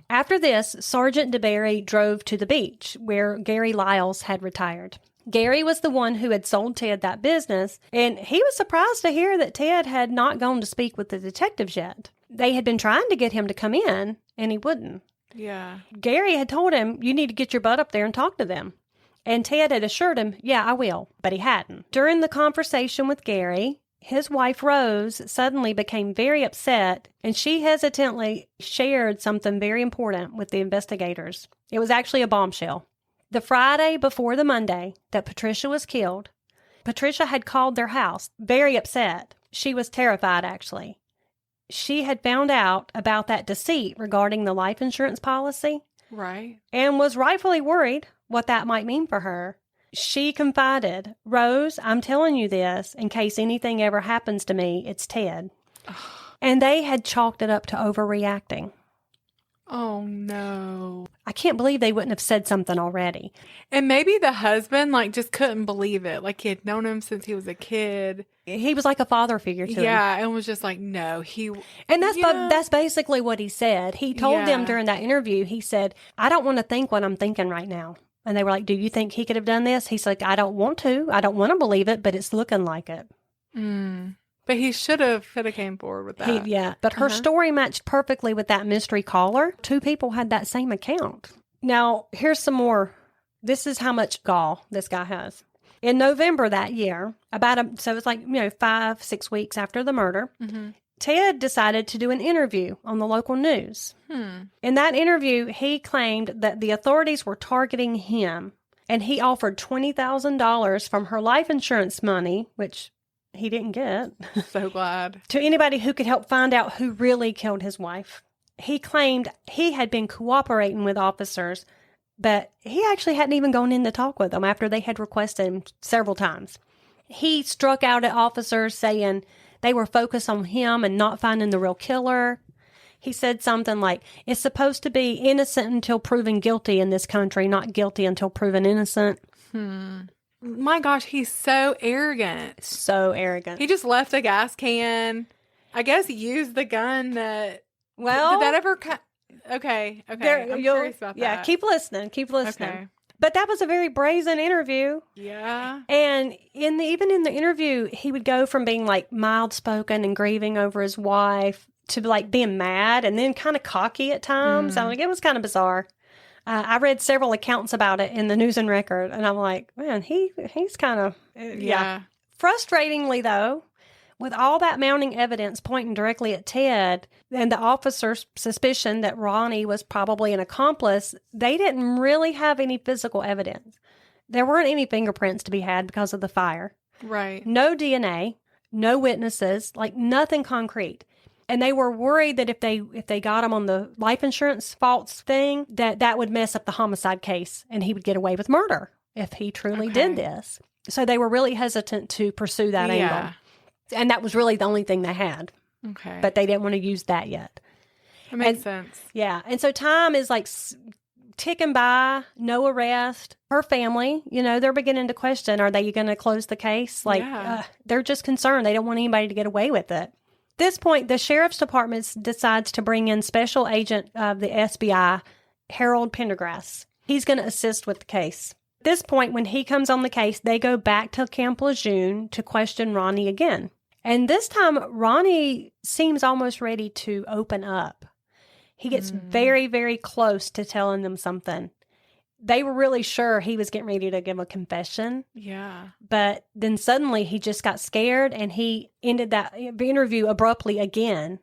After this, Sergeant DeBerry drove to the beach where Gary Lyles had retired. Gary was the one who had sold Ted that business, and he was surprised to hear that Ted had not gone to speak with the detectives yet. They had been trying to get him to come in, and he wouldn't. Yeah. Gary had told him, you need to get your butt up there and talk to them. And Ted had assured him, yeah, I will, but he hadn't. During the conversation with Gary, his wife, Rose, suddenly became very upset, and she hesitantly shared something very important with the investigators. It was actually a bombshell. The Friday before the Monday that Patricia was killed, Patricia had called their house, very upset. She was terrified, actually. She had found out about that deceit regarding the life insurance policy. Right. And was rightfully worried what that might mean for her. She confided, Rose, I'm telling you this in case anything ever happens to me, it's Ted. And they had chalked it up to overreacting. Oh, no. I can't believe they wouldn't have said something already. And maybe the husband, just couldn't believe it. Like, he had known him since he was a kid. He was like a father figure to him. Yeah, and was just like, no, And that's basically what he said. He told them during that interview, he said, I don't want to think what I'm thinking right now. And they were like, do you think he could have done this? He's like, I don't want to. I don't want to believe it, but it's looking like it. But he should have came forward with that. But her story matched perfectly with that mystery caller. 2 people had that same account. Now, here's some more. This is how much gall this guy has. In November that year, so it's 5-6 weeks after the murder, Ted decided to do an interview on the local news. In that interview, he claimed that the authorities were targeting him, and he offered $20,000 from her life insurance money, which he didn't get. So glad. To anybody who could help find out who really killed his wife. He claimed he had been cooperating with officers, but he actually hadn't even gone in to talk with them after they had requested him several times. He struck out at officers saying they were focused on him and not finding the real killer. He said something like, it's supposed to be innocent until proven guilty in this country, not guilty until proven innocent. My gosh, he's so arrogant. So arrogant. He just left a gas can. I guess he used the gun that... Well... Did that ever... Okay. I'm curious about that. Yeah, keep listening. Okay. But that was a very brazen interview. Yeah. And even in the interview, he would go from being mild-spoken and grieving over his wife to being mad and then kind of cocky at times. It was kind of bizarre. I read several accounts about it in the News and Record, and I'm like, man, he's kind of... Yeah. Frustratingly, though, with all that mounting evidence pointing directly at Ted and the officer's suspicion that Ronnie was probably an accomplice, they didn't really have any physical evidence. There weren't any fingerprints to be had because of the fire. Right. No DNA, no witnesses, nothing concrete. And they were worried that if they got him on the life insurance false thing, that would mess up the homicide case and he would get away with murder if he truly did this. So they were really hesitant to pursue that angle. And that was really the only thing they had. Okay. But they didn't want to use that yet. That makes sense. Yeah. And so time is like ticking by, no arrest. Her family, they're beginning to question, are they going to close the case? Like, they're just concerned. They don't want anybody to get away with it. At this point, the sheriff's department decides to bring in special agent of the SBI, Harold Pendergrass. He's going to assist with the case. At this point, when he comes on the case, they go back to Camp Lejeune to question Ronnie again. And this time, Ronnie seems almost ready to open up. He gets very, very close to telling them something. They were really sure he was getting ready to give a confession. Yeah. But then suddenly he just got scared and he ended that interview abruptly again.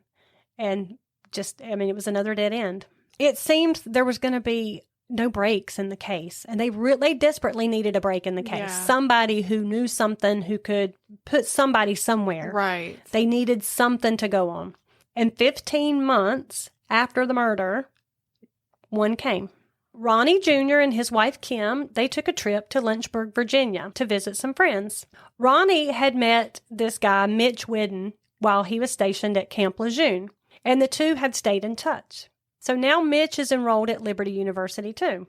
And it was another dead end. It seemed there was going to be no breaks in the case. And they desperately needed a break in the case. Yeah. Somebody who knew something, who could put somebody somewhere. Right. They needed something to go on. And 15 months after the murder, one came. Ronnie Jr. and his wife Kim, they took a trip to Lynchburg, Virginia to visit some friends. Ronnie had met this guy, Mitch Whidden, while he was stationed at Camp Lejeune, and the two had stayed in touch. So now Mitch is enrolled at Liberty University too.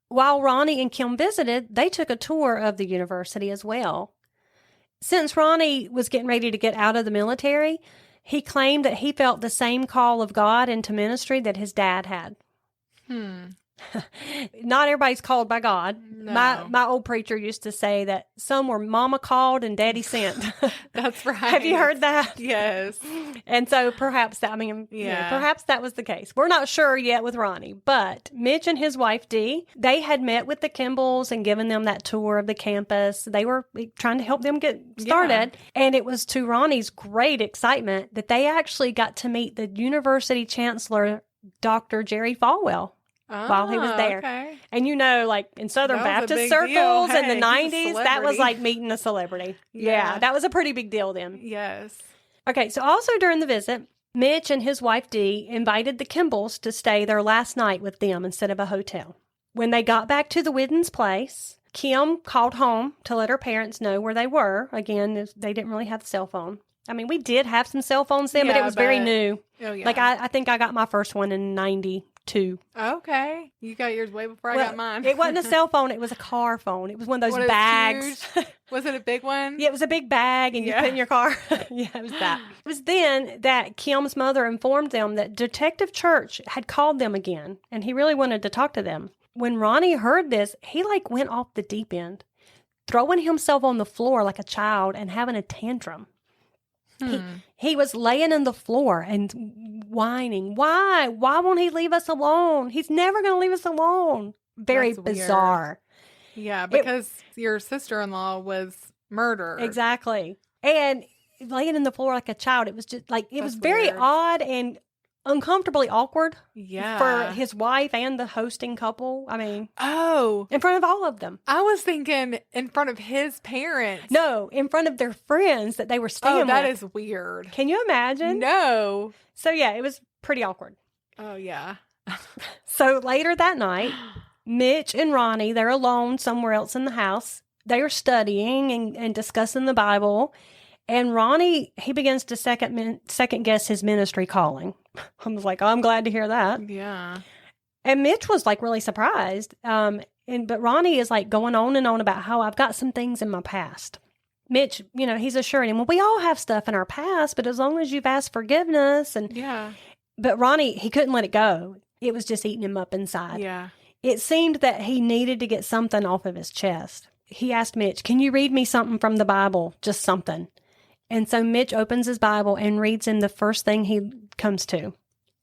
While Ronnie and Kim visited, they took a tour of the university as well. Since Ronnie was getting ready to get out of the military, he claimed that he felt the same call of God into ministry that his dad had. Not everybody's called by God. No. My old preacher used to say that some were mama called and daddy sent. That's right. Have you heard that? Yes. And so perhaps perhaps that was the case. We're not sure yet with Ronnie, but Mitch and his wife Dee, they had met with the Kimbles and given them that tour of the campus. They were trying to help them get started. And it was to Ronnie's great excitement that they actually got to meet the university chancellor, Dr. Jerry Falwell. While he was there. Okay. And like in Southern Baptist circles in the 90s, that was like meeting a celebrity. Yeah, that was a pretty big deal then. Yes. Okay, so also during the visit, Mitch and his wife Dee invited the Kimbles to stay their last night with them instead of a hotel. When they got back to the Whidden's place, Kim called home to let her parents know where they were. Again, they didn't really have a cell phone. I mean, we did have some cell phones then, but it was very new. Oh, yeah. Like, I think I got my first one in 92. Okay. You got yours way before I got mine. It wasn't a cell phone. It was a car phone. It was one of those bags. Was it a big one? Yeah, it was a big bag and you put in your car. Yeah, it was that. It was then that Kim's mother informed them that Detective Church had called them again and he really wanted to talk to them. When Ronnie heard this, he went off the deep end, throwing himself on the floor like a child and having a tantrum. He was laying on the floor and whining. Why? Why won't he leave us alone? He's never going to leave us alone. Very bizarre. Yeah, because your sister-in-law was murdered. Exactly. And laying on the floor like a child, it was just it was very odd and uncomfortably awkward for his wife and the hosting couple. I mean, in front of all of them. I was thinking in front of his parents. No, in front of their friends that they were staying with. Oh, that is weird. Can you imagine? No. So yeah, it was pretty awkward. Oh, yeah. So later that night, Mitch and Ronnie, they're alone somewhere else in the house. They are studying and discussing the Bible. And Ronnie, he begins to second guess his ministry calling. I was like, I'm glad to hear that. Yeah. And Mitch was really surprised. But Ronnie is going on and on about how I've got some things in my past. Mitch, he's assuring him, well, we all have stuff in our past, but as long as you've asked forgiveness But Ronnie, he couldn't let it go. It was just eating him up inside. Yeah. It seemed that he needed to get something off of his chest. He asked Mitch, can you read me something from the Bible? Just something. And so Mitch opens his Bible and reads him the first thing he comes to.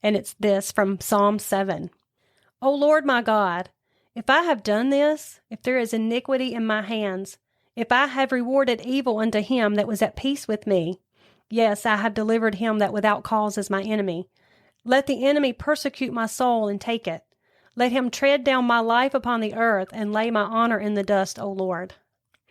And it's this from Psalm 7. O Lord my God, if I have done this, if there is iniquity in my hands, if I have rewarded evil unto him that was at peace with me, yes, I have delivered him that without cause is my enemy. Let the enemy persecute my soul and take it. Let him tread down my life upon the earth and lay my honor in the dust, O Lord.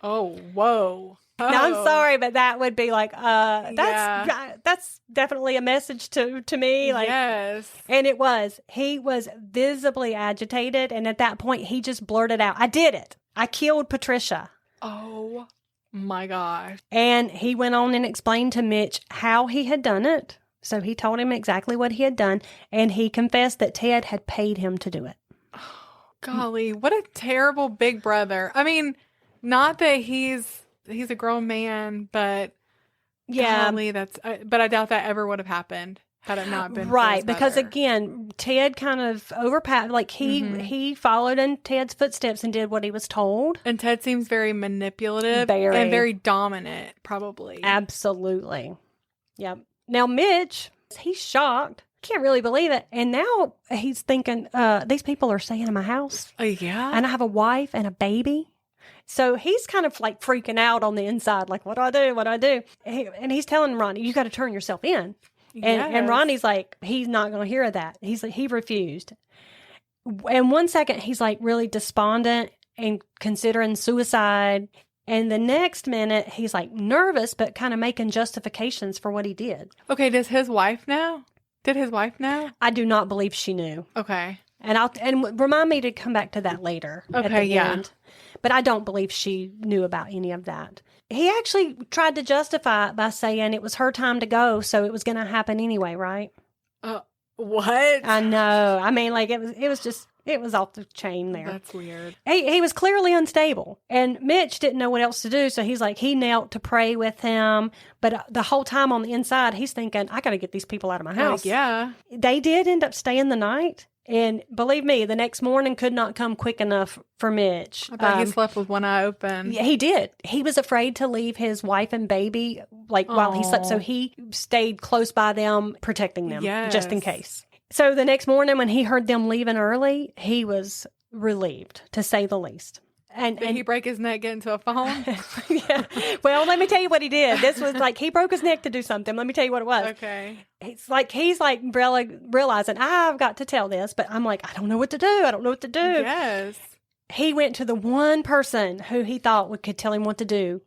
Oh, whoa. Now, I'm Oh. sorry, but that would be like, that's definitely a message to me. Like, yes. and it was. He was visibly agitated, and at that point, he just blurted out, "I did it. I killed Patricia." Oh my gosh. And he went on and explained to Mitch how he had done it. So he told him exactly what he had done, and he confessed that Ted had paid him to do it. Golly, what a terrible big brother. I mean, not that he's a grown man, but Yeah. golly, but I doubt that ever would have happened had it not been for Right, his because brother. again, Ted kind of overpowered, like he followed in Ted's footsteps and did what he was told. And Ted seems very manipulative Very. and very dominant, probably. Absolutely. Yep. Now, Mitch, he's shocked. Can't really believe it. And now he's thinking, these people are staying in my house, Yeah. and I have a wife and a baby. So he's kind of like freaking out on the inside, like, what do I do? What do I do? And he's telling Ronnie, you got to turn yourself in. And Yes. Ronnie's like, he's not going to hear that. He's like, he refused. And 1 second, he's like really despondent and considering suicide. And the next minute, he's like nervous, but kind of making justifications for what he did. Okay, does his wife know? Did his wife know? I do not believe she knew. Okay. And remind me to come back to that later. At Okay, the yeah. end. But I don't believe she knew about any of that. He actually tried to justify it by saying it was her time to go, so it was going to happen anyway, right? What? I know. I mean, like it was off the chain there. That's weird. He was clearly unstable, and Mitch didn't know what else to do, so he's like, he knelt to pray with him, but the whole time on the inside, he's thinking, I got to get these people out of my house. Yeah. They did end up staying the night, and believe me, the next morning could not come quick enough for Mitch. I bet he slept with one eye open. Yeah, he did. He was afraid to leave his wife and baby while he slept, so he stayed close by them, protecting them just in Yes. case. So the next morning when he heard them leaving early, he was relieved, to say the least. And Did he break his neck getting to a phone? yeah. Well, let me tell you what he did. This was like he broke his neck to do something. Let me tell you what it was. Okay. He's like realizing I've got to tell this, but I'm like, I don't know what to do. I don't know what to do. Yes. He went to the one person who he thought could tell him what to do,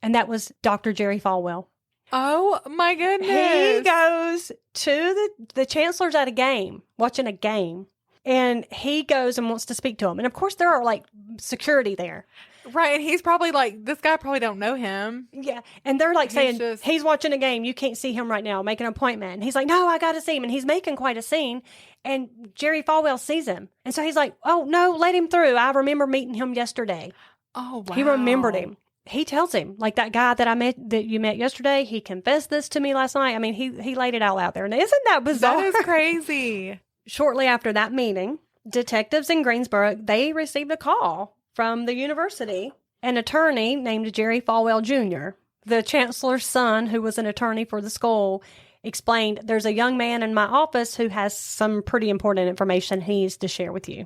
and that was Dr. Jerry Falwell. Oh my goodness. He goes to the chancellor's at a game, watching a game, and he goes and wants to speak to him. And of course, there are like security there. Right. And he's probably like, this guy probably don't know him. Yeah. And they're like saying, just- he's watching a game. You can't see him right now. Make an appointment. And he's like, no, I got to see him. And he's making quite a scene. And Jerry Falwell sees him. And so he's like, oh, no, let him through. I remember meeting him yesterday. Oh, wow. He remembered him. He tells him, like that guy that you met yesterday, he confessed this to me last night. I mean, he laid it all out there. And isn't that bizarre? That is crazy. Shortly after that meeting, detectives in Greensboro, they received a call from the university. An attorney named Jerry Falwell Jr., the chancellor's son, who was an attorney for the school, explained, there's a young man in my office who has some pretty important information he needs to share with you.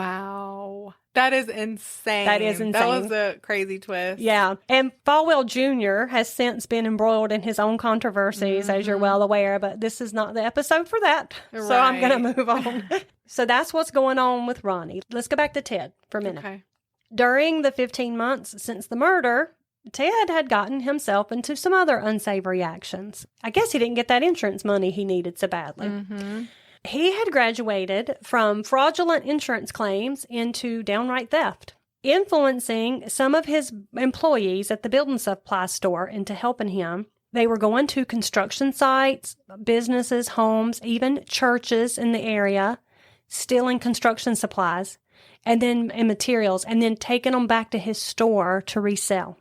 Wow. That is insane. That is That insane. was a crazy twist. Yeah. And Falwell Jr. has since been embroiled in his own controversies, as you're well aware, but this is not the episode for that. So I'm going to move on. So that's what's going on with Ronnie. Let's go back to Ted for a minute. Okay. During the 15 months since the murder, Ted had gotten himself into some other unsavory actions. I guess he didn't get that insurance money he needed so badly. Mm-hmm. He had graduated from fraudulent insurance claims into downright theft, influencing some of his employees at the building supply store into helping him. They were going to construction sites, businesses, homes, even churches in the area, stealing construction supplies and materials, and then taking them back to his store to resell.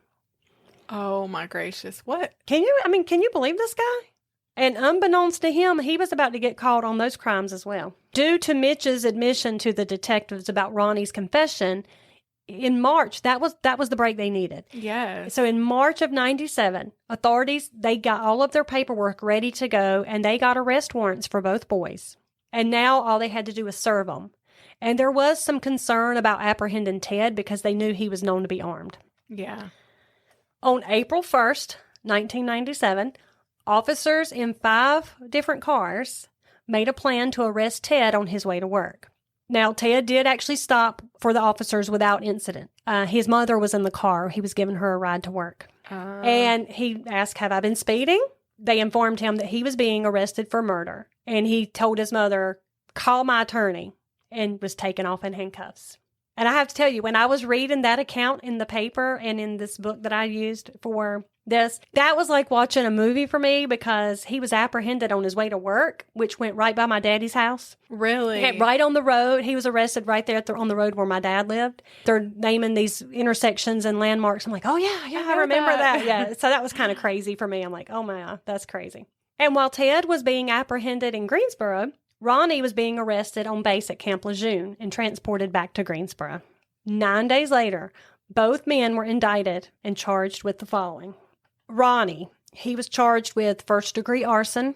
Oh my gracious. What? Can you believe this guy? And unbeknownst to him, he was about to get caught on those crimes as well. Due to Mitch's admission to the detectives about Ronnie's confession, in March, that was the break they needed. Yes. So in March of 97, authorities, they got all of their paperwork ready to go, and they got arrest warrants for both boys. And now all they had to do was serve them. And there was some concern about apprehending Ted because they knew he was known to be armed. Yeah. On April 1st, 1997, officers in 5 different cars made a plan to arrest Ted on his way to work. Now, Ted did actually stop for the officers without incident. His mother was in the car. He was giving her a ride to work. And he asked, have I been speeding? They informed him that he was being arrested for murder. And he told his mother, call my attorney, and was taken off in handcuffs. And I have to tell you, when I was reading that account in the paper and in this book that I used for this, that was like watching a movie for me, because he was apprehended on his way to work, which went right by my daddy's house. Really? Yeah, right on the road. He was arrested right there on the road where my dad lived. They're naming these intersections and landmarks. I'm like, oh, yeah, I remember that. Yeah. So that was kind of crazy for me. I'm like, oh, my, that's crazy. And while Ted was being apprehended in Greensboro, Ronnie was being arrested on base at Camp Lejeune and transported back to Greensboro. 9 days later, both men were indicted and charged with the following. Ronnie, he was charged with first-degree arson,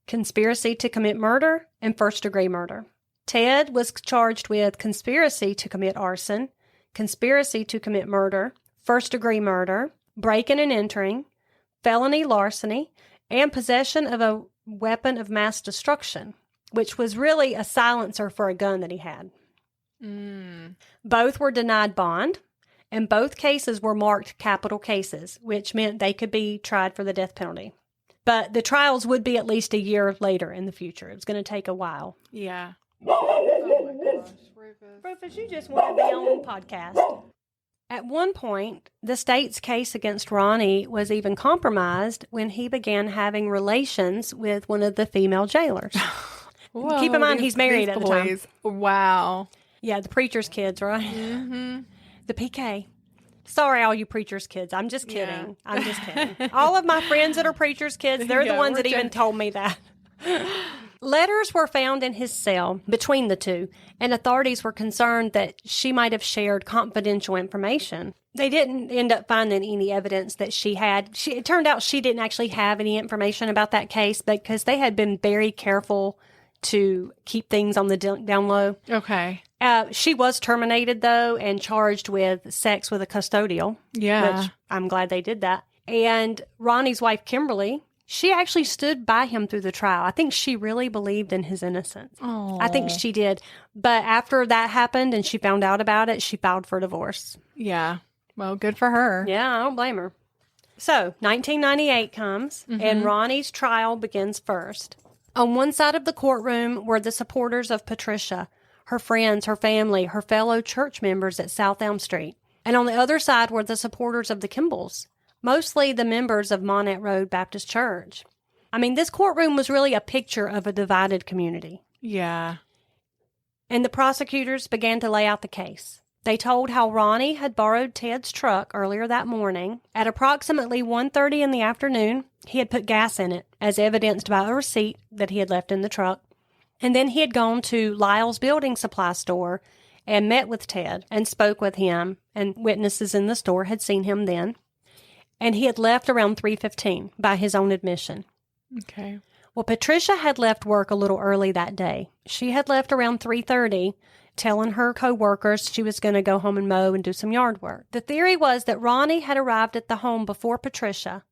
conspiracy to commit murder, and first-degree murder. Ted was charged with conspiracy to commit arson, conspiracy to commit murder, first-degree murder, breaking and entering, felony larceny, and possession of a weapon of mass destruction, which was really a silencer for a gun that he had. Both were denied bond, and both cases were marked capital cases, which meant they could be tried for the death penalty. But the trials would be at least a year later in the future. It was going to take a while. Yeah. Oh my gosh, Rufus, you just want to be on podcast. At one point, the state's case against Ronnie was even compromised when he began having relations with one of the female jailers. Whoa, Keep in mind, he's married at the time. Wow. Yeah, the preacher's kids, right? Mm-hmm. The PK. Sorry, all you preacher's kids. I'm just kidding. Yeah. I'm just kidding. All of my friends that are preacher's kids, they're the ones that even told me that. Letters were found in his cell between the two, and authorities were concerned that she might have shared confidential information. They didn't end up finding any evidence that she had. It turned out she didn't actually have any information about that case because they had been very careful to keep things on the down low. Okay. She was terminated, though, and charged with sex with a custodial. Yeah. Which I'm glad they did that. And Ronnie's wife, Kimberly, she actually stood by him through the trial. I think she really believed in his innocence. Oh. I think she did. But after that happened and she found out about it, she filed for divorce. Yeah. Well, good for her. Yeah, I don't blame her. So, 1998 comes, and Ronnie's trial begins first. On one side of the courtroom were the supporters of Patricia, her friends, her family, her fellow church members at South Elm Street. And on the other side were the supporters of the Kimbles, mostly the members of Monette Road Baptist Church. I mean, this courtroom was really a picture of a divided community. Yeah. And the prosecutors began to lay out the case. They told how Ronnie had borrowed Ted's truck earlier that morning. At approximately 1:30 in the afternoon, he had put gas in it, as evidenced by a receipt that he had left in the truck. And then he had gone to Lyle's building supply store and met with Ted and spoke with him, and witnesses in the store had seen him then. And he had left around 3:15 by his own admission. Okay. Well, Patricia had left work a little early that day. She had left around 3:30, telling her co-workers she was going to go home and mow and do some yard work. The theory was that Ronnie had arrived at the home before Patricia,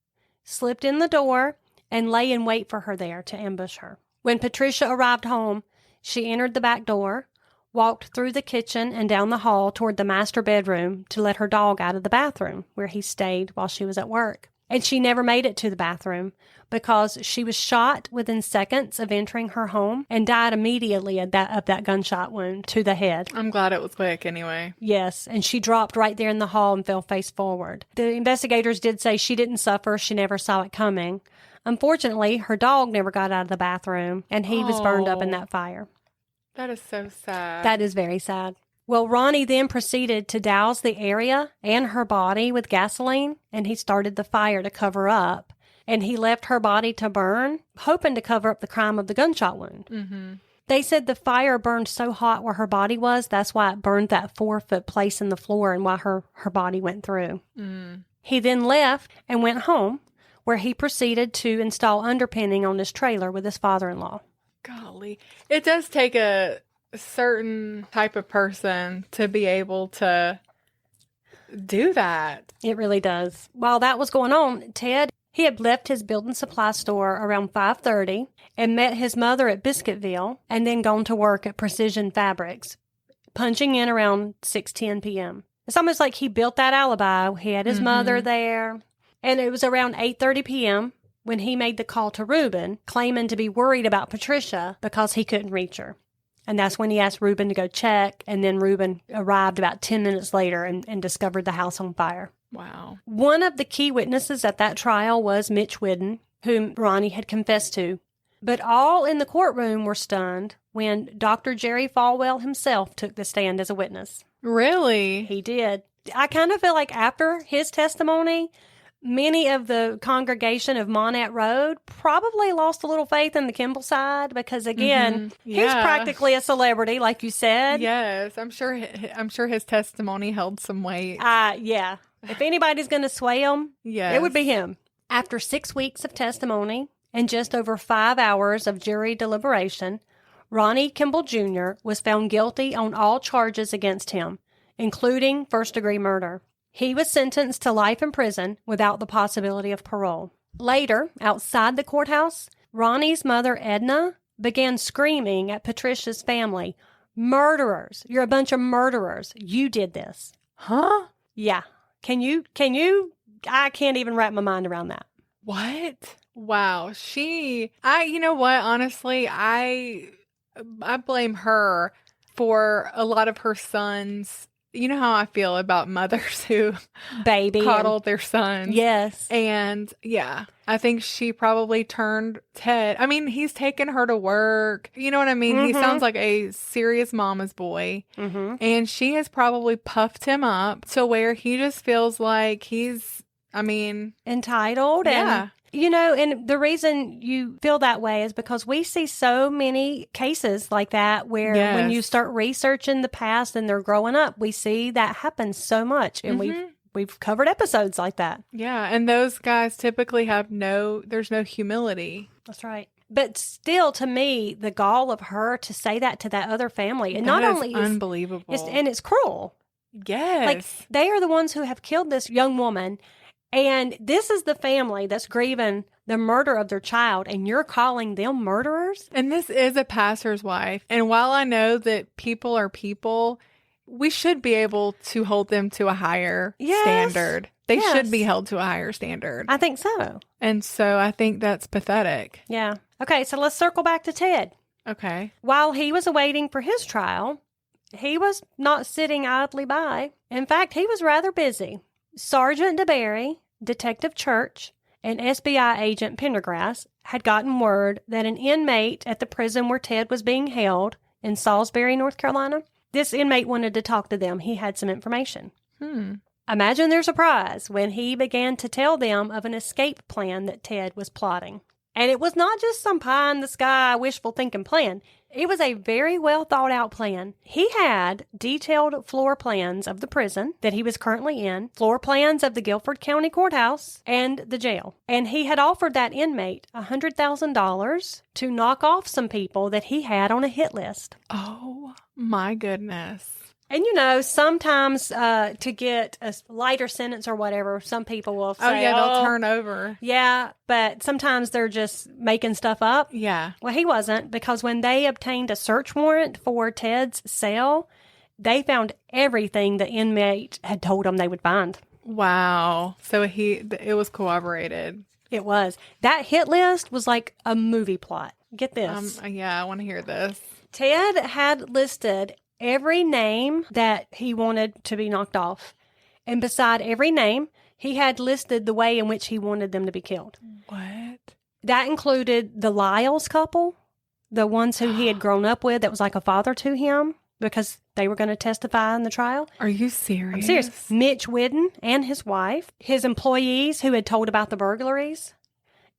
slipped in the door, and lay in wait for her there to ambush her. When Patricia arrived home, she entered the back door, walked through the kitchen and down the hall toward the master bedroom to let her dog out of the bathroom where he stayed while she was at work. And she never made it to the bathroom because she was shot within seconds of entering her home and died immediately of that gunshot wound to the head. I'm glad it was quick anyway. Yes, and she dropped right there in the hall and fell face forward. The investigators did say she didn't suffer. She never saw it coming. Unfortunately, her dog never got out of the bathroom, and he was burned up in that fire. That is so sad. That is very sad. Well, Ronnie then proceeded to douse the area and her body with gasoline, and he started the fire to cover up. And he left her body to burn, hoping to cover up the crime of the gunshot wound. Mm-hmm. They said the fire burned so hot where her body was, that's why it burned that 4-foot place in the floor and why her body went through. Mm. He then left and went home, where he proceeded to install underpinning on his trailer with his father-in-law. Golly. It does take a certain type of person to be able to do that. It really does. While that was going on, Ted, he had left his building supply store around 5:30 and met his mother at Biscuitville and then gone to work at Precision Fabrics, punching in around 6:10 p.m. It's almost like he built that alibi. He had his mother there. And it was around 8:30 p.m. when he made the call to Reuben, claiming to be worried about Patricia because he couldn't reach her. And that's when he asked Reuben to go check, and then Reuben arrived about 10 minutes later and discovered the house on fire. Wow. One of the key witnesses at that trial was Mitch Whidden, whom Ronnie had confessed to. But all in the courtroom were stunned when Dr. Jerry Falwell himself took the stand as a witness. Really? He did. I kind of feel like after his testimony, many of the congregation of Monette Road probably lost a little faith in the Kimble side because, again, he's practically a celebrity, like you said. Yes, I'm sure his testimony held some weight. Yeah. If anybody's going to sway him, yes, it would be him. After 6 weeks of testimony and just over 5 hours of jury deliberation, Ronnie Kimble Jr. was found guilty on all charges against him, including first-degree murder. He was sentenced to life in prison without the possibility of parole. Later, outside the courthouse, Ronnie's mother, Edna, began screaming at Patricia's family, "Murderers! You're a bunch of murderers. You did this." Huh? Yeah. Can you? I can't even wrap my mind around that. What? Wow. You know what? Honestly, I blame her for a lot of her sons. You know how I feel about mothers who coddle their sons. Yes. And yeah, I think she probably turned Ted. I mean, he's taken her to work. You know what I mean? Mm-hmm. He sounds like a serious mama's boy. Mm-hmm. And she has probably puffed him up to where he just feels like he's, entitled. Yeah. And the reason you feel that way is because we see so many cases like that where when you start researching the past and they're growing up, we see that happen so much. And we've covered episodes like that. Yeah. And those guys typically there's no humility. That's right. But still, to me, the gall of her to say that to that other family, and not only unbelievable, and it's cruel. Yes. Like, they are the ones who have killed this young woman. And this is the family that's grieving the murder of their child, and you're calling them murderers? And this is a pastor's wife. And while I know that people are people, we should be able to hold them to a higher standard. They should be held to a higher standard. I think so. And so I think that's pathetic. Yeah. Okay, so let's circle back to Ted. Okay. While he was awaiting for his trial, he was not sitting idly by. In fact, he was rather busy. Sergeant DeBerry, Detective Church, and SBI agent Pendergrass had gotten word that an inmate at the prison where Ted was being held in Salisbury, North Carolina, this inmate wanted to talk to them. He had some information. Imagine their surprise when he began to tell them of an escape plan that Ted was plotting. And it was not just some pie-in-the-sky, wishful thinking plan. It was a very well thought out plan. He had detailed floor plans of the prison that he was currently in, floor plans of the Guilford County Courthouse, and the jail. And he had offered that inmate $100,000 to knock off some people that he had on a hit list. Oh, my goodness. And, sometimes to get a lighter sentence or whatever, some people will say, they'll turn over. Yeah, but sometimes they're just making stuff up. Yeah. Well, he wasn't, because when they obtained a search warrant for Ted's cell, they found everything the inmate had told them they would find. Wow. So it was corroborated. It was. That hit list was like a movie plot. Get this. I want to hear this. Ted had listed every name that he wanted to be knocked off. And beside every name, he had listed the way in which he wanted them to be killed. What? That included the Lyles couple, the ones who he had grown up with that was like a father to him because they were going to testify in the trial. Are you serious? I'm serious. Mitch Whidden and his wife, his employees who had told about the burglaries.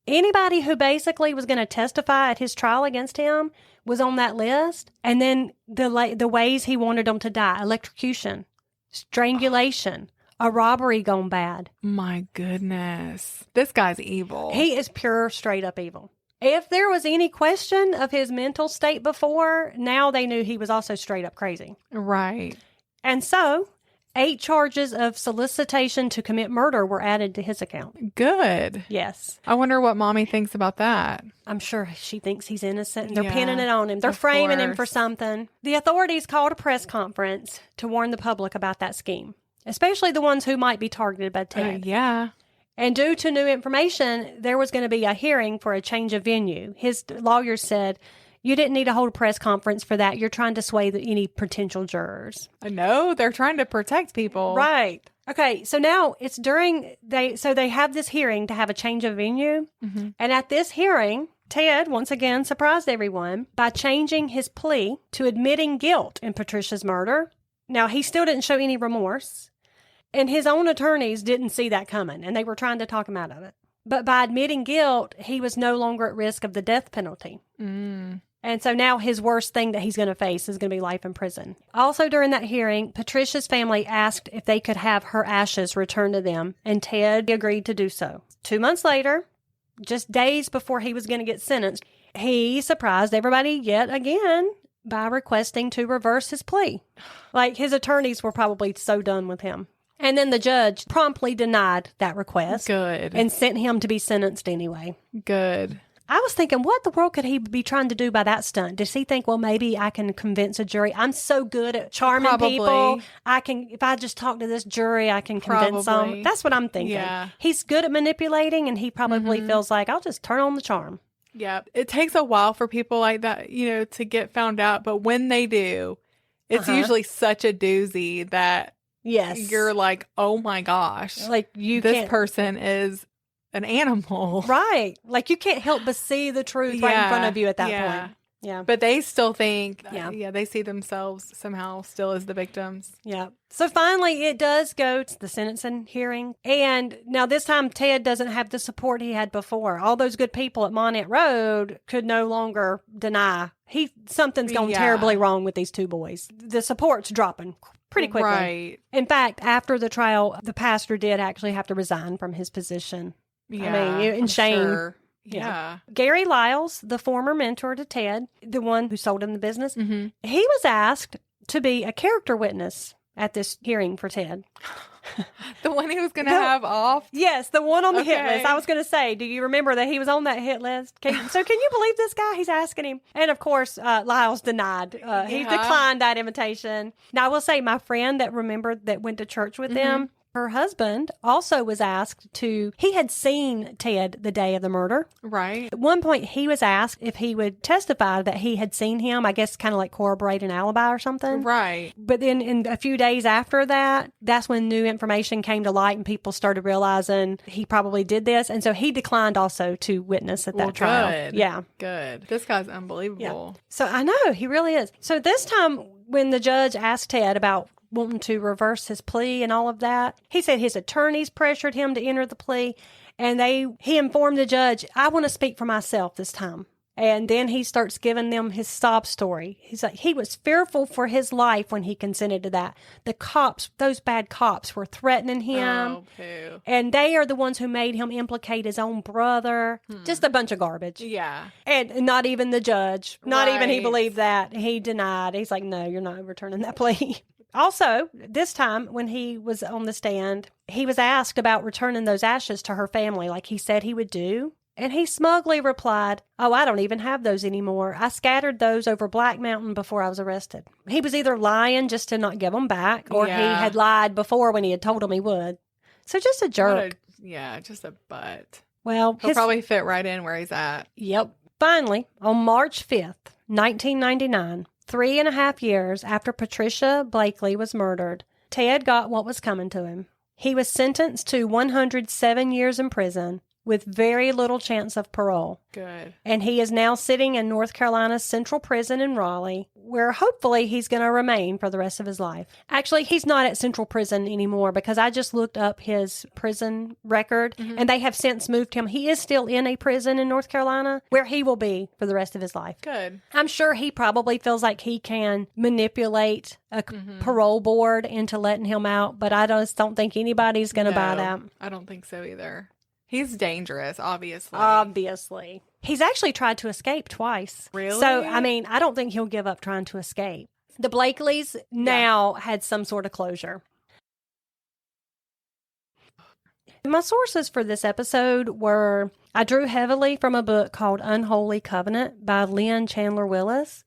Anybody who basically was going to testify at his trial against him was on that list. And then the ways he wanted them to die: electrocution, strangulation, a robbery gone bad. My goodness. This guy's evil. He is pure, straight up evil. If there was any question of his mental state before, now they knew he was also straight up crazy. Right. And so 8 charges of solicitation to commit murder were added to his account. Good. Yes. I wonder what Mommy thinks about that. I'm sure she thinks he's innocent, and they're pinning it on him. They're framing him for something. The authorities called a press conference to warn the public about that scheme, especially the ones who might be targeted by Ted. Yeah. And due to new information, there was going to be a hearing for a change of venue. His lawyer said, you didn't need to hold a press conference for that. You're trying to sway any potential jurors. No, they're trying to protect people. Right. Okay, so now it's they have this hearing to have a change of venue. Mm-hmm. And at this hearing, Ted once again surprised everyone by changing his plea to admitting guilt in Patricia's murder. Now, he still didn't show any remorse, and his own attorneys didn't see that coming, and they were trying to talk him out of it. But by admitting guilt, he was no longer at risk of the death penalty. Mm. And so now his worst thing that he's going to face is going to be life in prison. Also during that hearing, Patricia's family asked if they could have her ashes returned to them, and Ted agreed to do so. 2 months later, just days before he was going to get sentenced, he surprised everybody yet again by requesting to reverse his plea. Like, his attorneys were probably so done with him. And then the judge promptly denied that request. Good. And sent him to be sentenced anyway. Good. I was thinking, what the world could he be trying to do by that stunt? Does he think, well, maybe I can convince a jury? I'm so good at charming people. If I just talk to this jury, I can convince them. That's what I'm thinking. Yeah. He's good at manipulating, and he probably feels like, I'll just turn on the charm. Yeah. It takes a while for people like that, to get found out. But when they do, it's usually such a doozy that you're like, oh my gosh. Like, this person is an animal. Right. Like, you can't help but see the truth right in front of you at that point. Yeah. But they still think, they see themselves somehow still as the victims. Yeah. So finally, it does go to the sentencing hearing. And now this time, Ted doesn't have the support he had before. All those good people at Monette Road could no longer deny something's gone terribly wrong with these two boys. The support's dropping pretty quickly. Right. In fact, after the trial, the pastor did actually have to resign from his position. Yeah, I mean, in shame. Sure. Yeah. Gary Lyles, the former mentor to Ted, the one who sold him the business, he was asked to be a character witness at this hearing for Ted. The one he was going to have off? Yes, the one on the hit list. I was going to say, do you remember that he was on that hit list? Can you believe this guy? He's asking him. And of course, Lyles denied. He declined that invitation. Now, I will say, my friend that went to church with them, her husband also was asked he had seen Ted the day of the murder. Right. At one point, he was asked if he would testify that he had seen him, I guess kind of like corroborate an alibi or something. Right. But then in a few days after that, that's when new information came to light and people started realizing he probably did this. And so he declined also to witness at that trial. Good. Yeah. Good. This guy's unbelievable. Yeah. So I know, he really is. So this time when the judge asked Ted about wanting to reverse his plea and all of that, he said his attorneys pressured him to enter the plea, and he informed the judge, I want to speak for myself this time. And then he starts giving them his sob story. He's like, he was fearful for his life when he consented to that. The cops, those bad cops, were threatening him. Oh, poo. And they are the ones who made him implicate his own brother. Just a bunch of garbage. Yeah. And not even the judge. Not even he believed that. He denied. He's like, no, you're not returning that plea. Also, this time when he was on the stand, he was asked about returning those ashes to her family like he said he would do. And he smugly replied, oh, I don't even have those anymore. I scattered those over Black Mountain before I was arrested. He was either lying just to not give them back, or he had lied before when he had told them he would. So just a jerk. Just a butt. Well, he'll probably fit right in where he's at. Yep. Finally, on March 5th, 1999, 3.5 years after Patricia Blakely was murdered, Ted got what was coming to him. He was sentenced to 107 years in prison with very little chance of parole. Good. And he is now sitting in North Carolina's Central Prison in Raleigh, where hopefully he's going to remain for the rest of his life. Actually, he's not at Central Prison anymore because I just looked up his prison record, and they have since moved him. He is still in a prison in North Carolina where he will be for the rest of his life. Good. I'm sure he probably feels like he can manipulate a parole board into letting him out, but I just don't think anybody's going to buy that. I don't think so either. He's dangerous, obviously. Obviously. He's actually tried to escape twice. Really? So, I mean, I don't think he'll give up trying to escape. The Blakeleys now had some sort of closure. My sources for this episode I drew heavily from a book called Unholy Covenant by Lynn Chandler-Willis.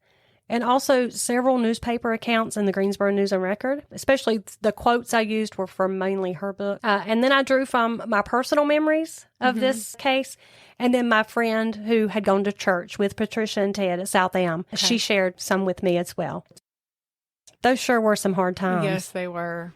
And also several newspaper accounts in the Greensboro News and Record, especially the quotes I used were from mainly her book. And then I drew from my personal memories of this case. And then my friend who had gone to church with Patricia and Ted at South Am, she shared some with me as well. Those sure were some hard times. Yes, they were.